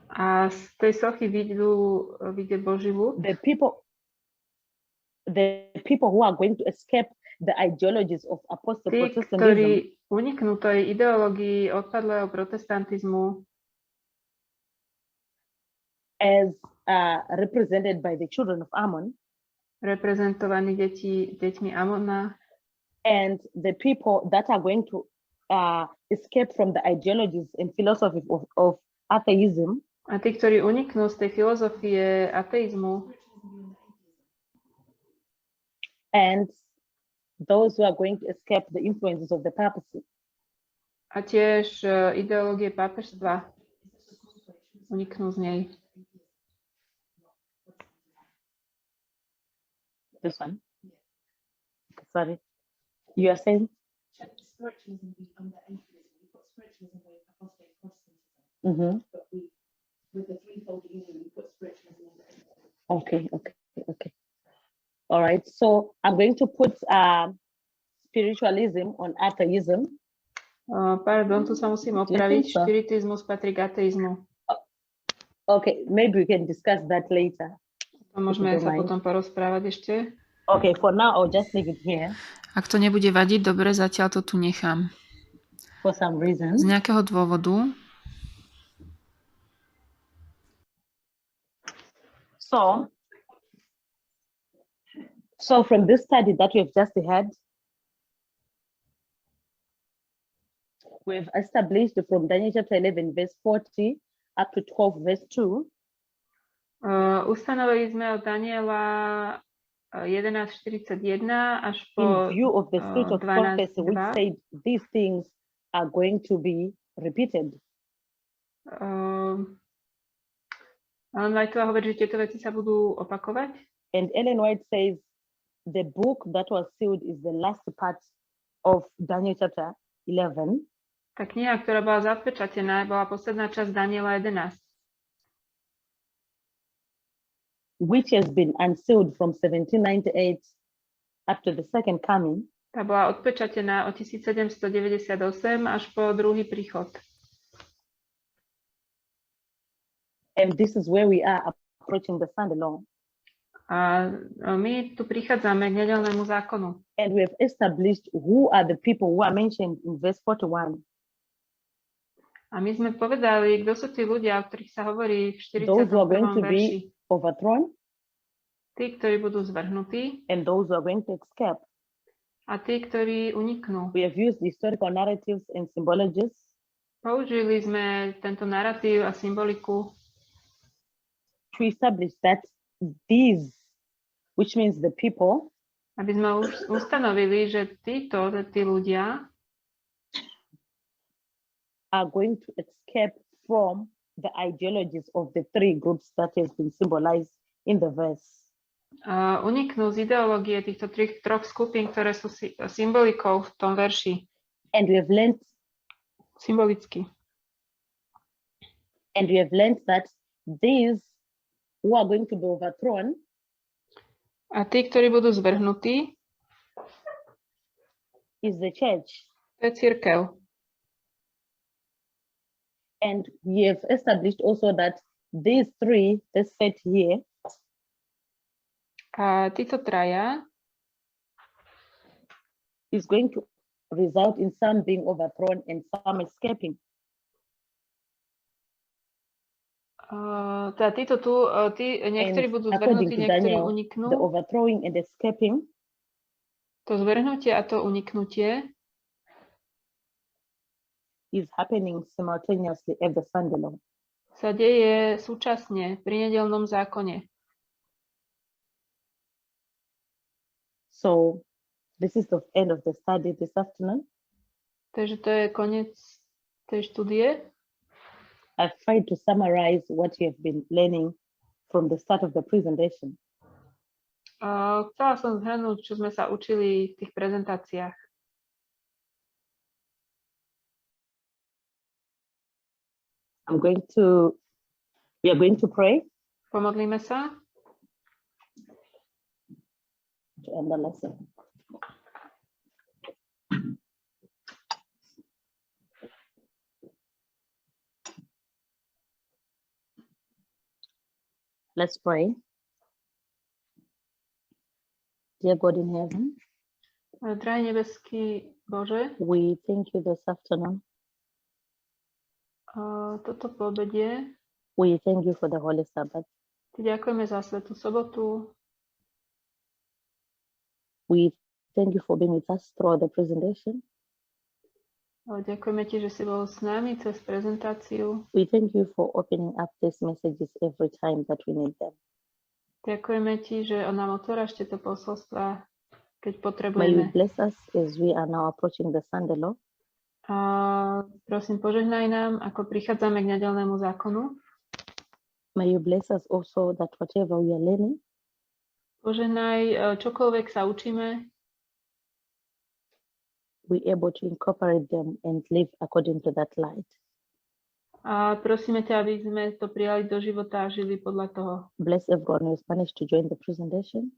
A z tej sochy vyjde Boží ľud. The people who are going to escape the ideologies of apostate Tí, Protestantism ktorí uniknú tej ideológii odpadlého protestantizmu, as represented by the children of Ammon, reprezentovaní deťmi Amona, and the people that are going to escape from the ideologies and philosophy of atheism, a tí, ktorí uniknú z tej filozofie ateizmu, and those who are going to escape the influences of the papacy. a tiež ideológie pápežstva, uniknú z nej. This one. Sorry. You are saying? Spiritualism become the atheism. We've got spiritualism with apostate Protestantism, Mm-hmm. but with the threefold union, we put spiritualism in the atheism. Okay. All right. So I'm going to put spiritualism on atheism. Pardon, tu sa musím Do you opraviť. think so? Špiritizmus patrí k ateizmu. Okay, maybe we can discuss that later. To môžeme don't sa mind. potom porozprávať ešte. Okay, for now I'll just leave it here Ak to nebude vadiť, dobre, zatiaľ to tu nechám. for some reason. Z nejakého dôvodu. So from this study that we've just had, we've established from Daniel chapter 11 verse 40 up to 12 verse 2 Ustanovili sme od Daniela 11:41 až in po view of the spirit of 12:2. prophecy, which said these things are going to be repeated. Ellen Whiteová hovorí, že tieto veci sa budú opakovať. And Ellen White says the book that was sealed is the last part of Daniel chapter 11. Tá kniha, ktorá bola zapečatená, bola posledná časť Daniela 11, which has been unsealed from 1798 up to the second coming. Tá bola odpečatená od 1798 až po druhý príchod. And this is where we are approaching the Sunday law. A my tu prichádzame k nedeľnému zákonu. And we have established who are the people who are mentioned in verse 41. A my sme povedali, kto sú tí ľudia, o ktorých sa hovorí v Those who are going 41. to verši. be overthrown, tí, ktorí budú zvrhnutí, and those who are going to escape. a tí, ktorí uniknú. We have used historical narratives and symbologies Použili sme tento narratív a symboliku, to establish that these, which means the people, aby sme ustanovili, že tí ľudia are going to escape from the ideologies of the three groups that has been symbolized in the verse. uniknú z ideológie týchto troch skupín, ktoré sú symbolikou v tom verši. And we have learned Symbolicky. that these who are going to be overthrown A tí, ktorí budú zvrhnutí, is the church. to je cirkev. And we have established also that these three, this set here, A títo traja is going to result in some being overthrown and some escaping. Teda títo tu, niektorí And budú according zvrhnutí, to niektorí Daniel, uniknú. the overthrowing and escaping To zvrhnutie a to uniknutie is happening simultaneously at the Sunday law. sa deje súčasne pri nedeľnom zákone. So this is the end of the study this afternoon. Takže to je koniec tej štúdie. I've tried to summarize what you have been learning from the start of the presentation. Chcela som zhrnúť, čo sme sa učili v tých prezentáciách. We are going to pray Pomodlíme sa. to end the lesson. Let's pray. Dear God in heaven, Drahý nebeský Bože, we thank you this afternoon. toto poobedie We thank you for the Holy Sabbath. ti ďakujeme za svätú sobotu. We thank you for being with us throughout the presentation. Ďakujeme ti, že si bol s nami cez prezentáciu. We thank you for opening up these messages every time that we need them. Ďakujeme ti, že nám otváraš tieto posolstvá, keď May you potrebujeme. bless us as we are now approaching the Sunday law. A prosím, požehnaj nám, ako prichádzame k nedeľnému zákonu. May you bless us also that whatever we are learning, Požehnaj, čokoľvek sa učíme, we able to incorporate them and live according to that light. a prosíme ťa, aby sme to prijali do života a žili podľa toho. Bless everyone who has managed to join the presentation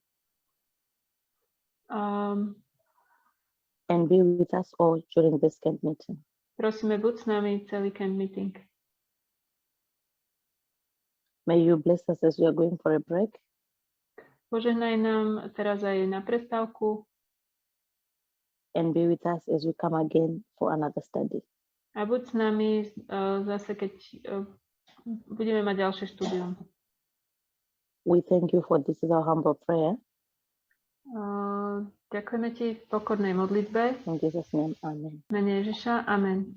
and be with us all during this camp meeting. Prosíme, buď s nami celý camp meeting. May you bless us as we are going for a break. Požehnaj nám teraz aj na prestávku and be with us as we come again for another study. a buď s nami zase, keď budeme mať ďalšie štúdium. We thank you for this is our humble prayer. Ďakujeme ti v pokornej modlitbe. In Jesus' name, amen. Mene Ježiša. Amen.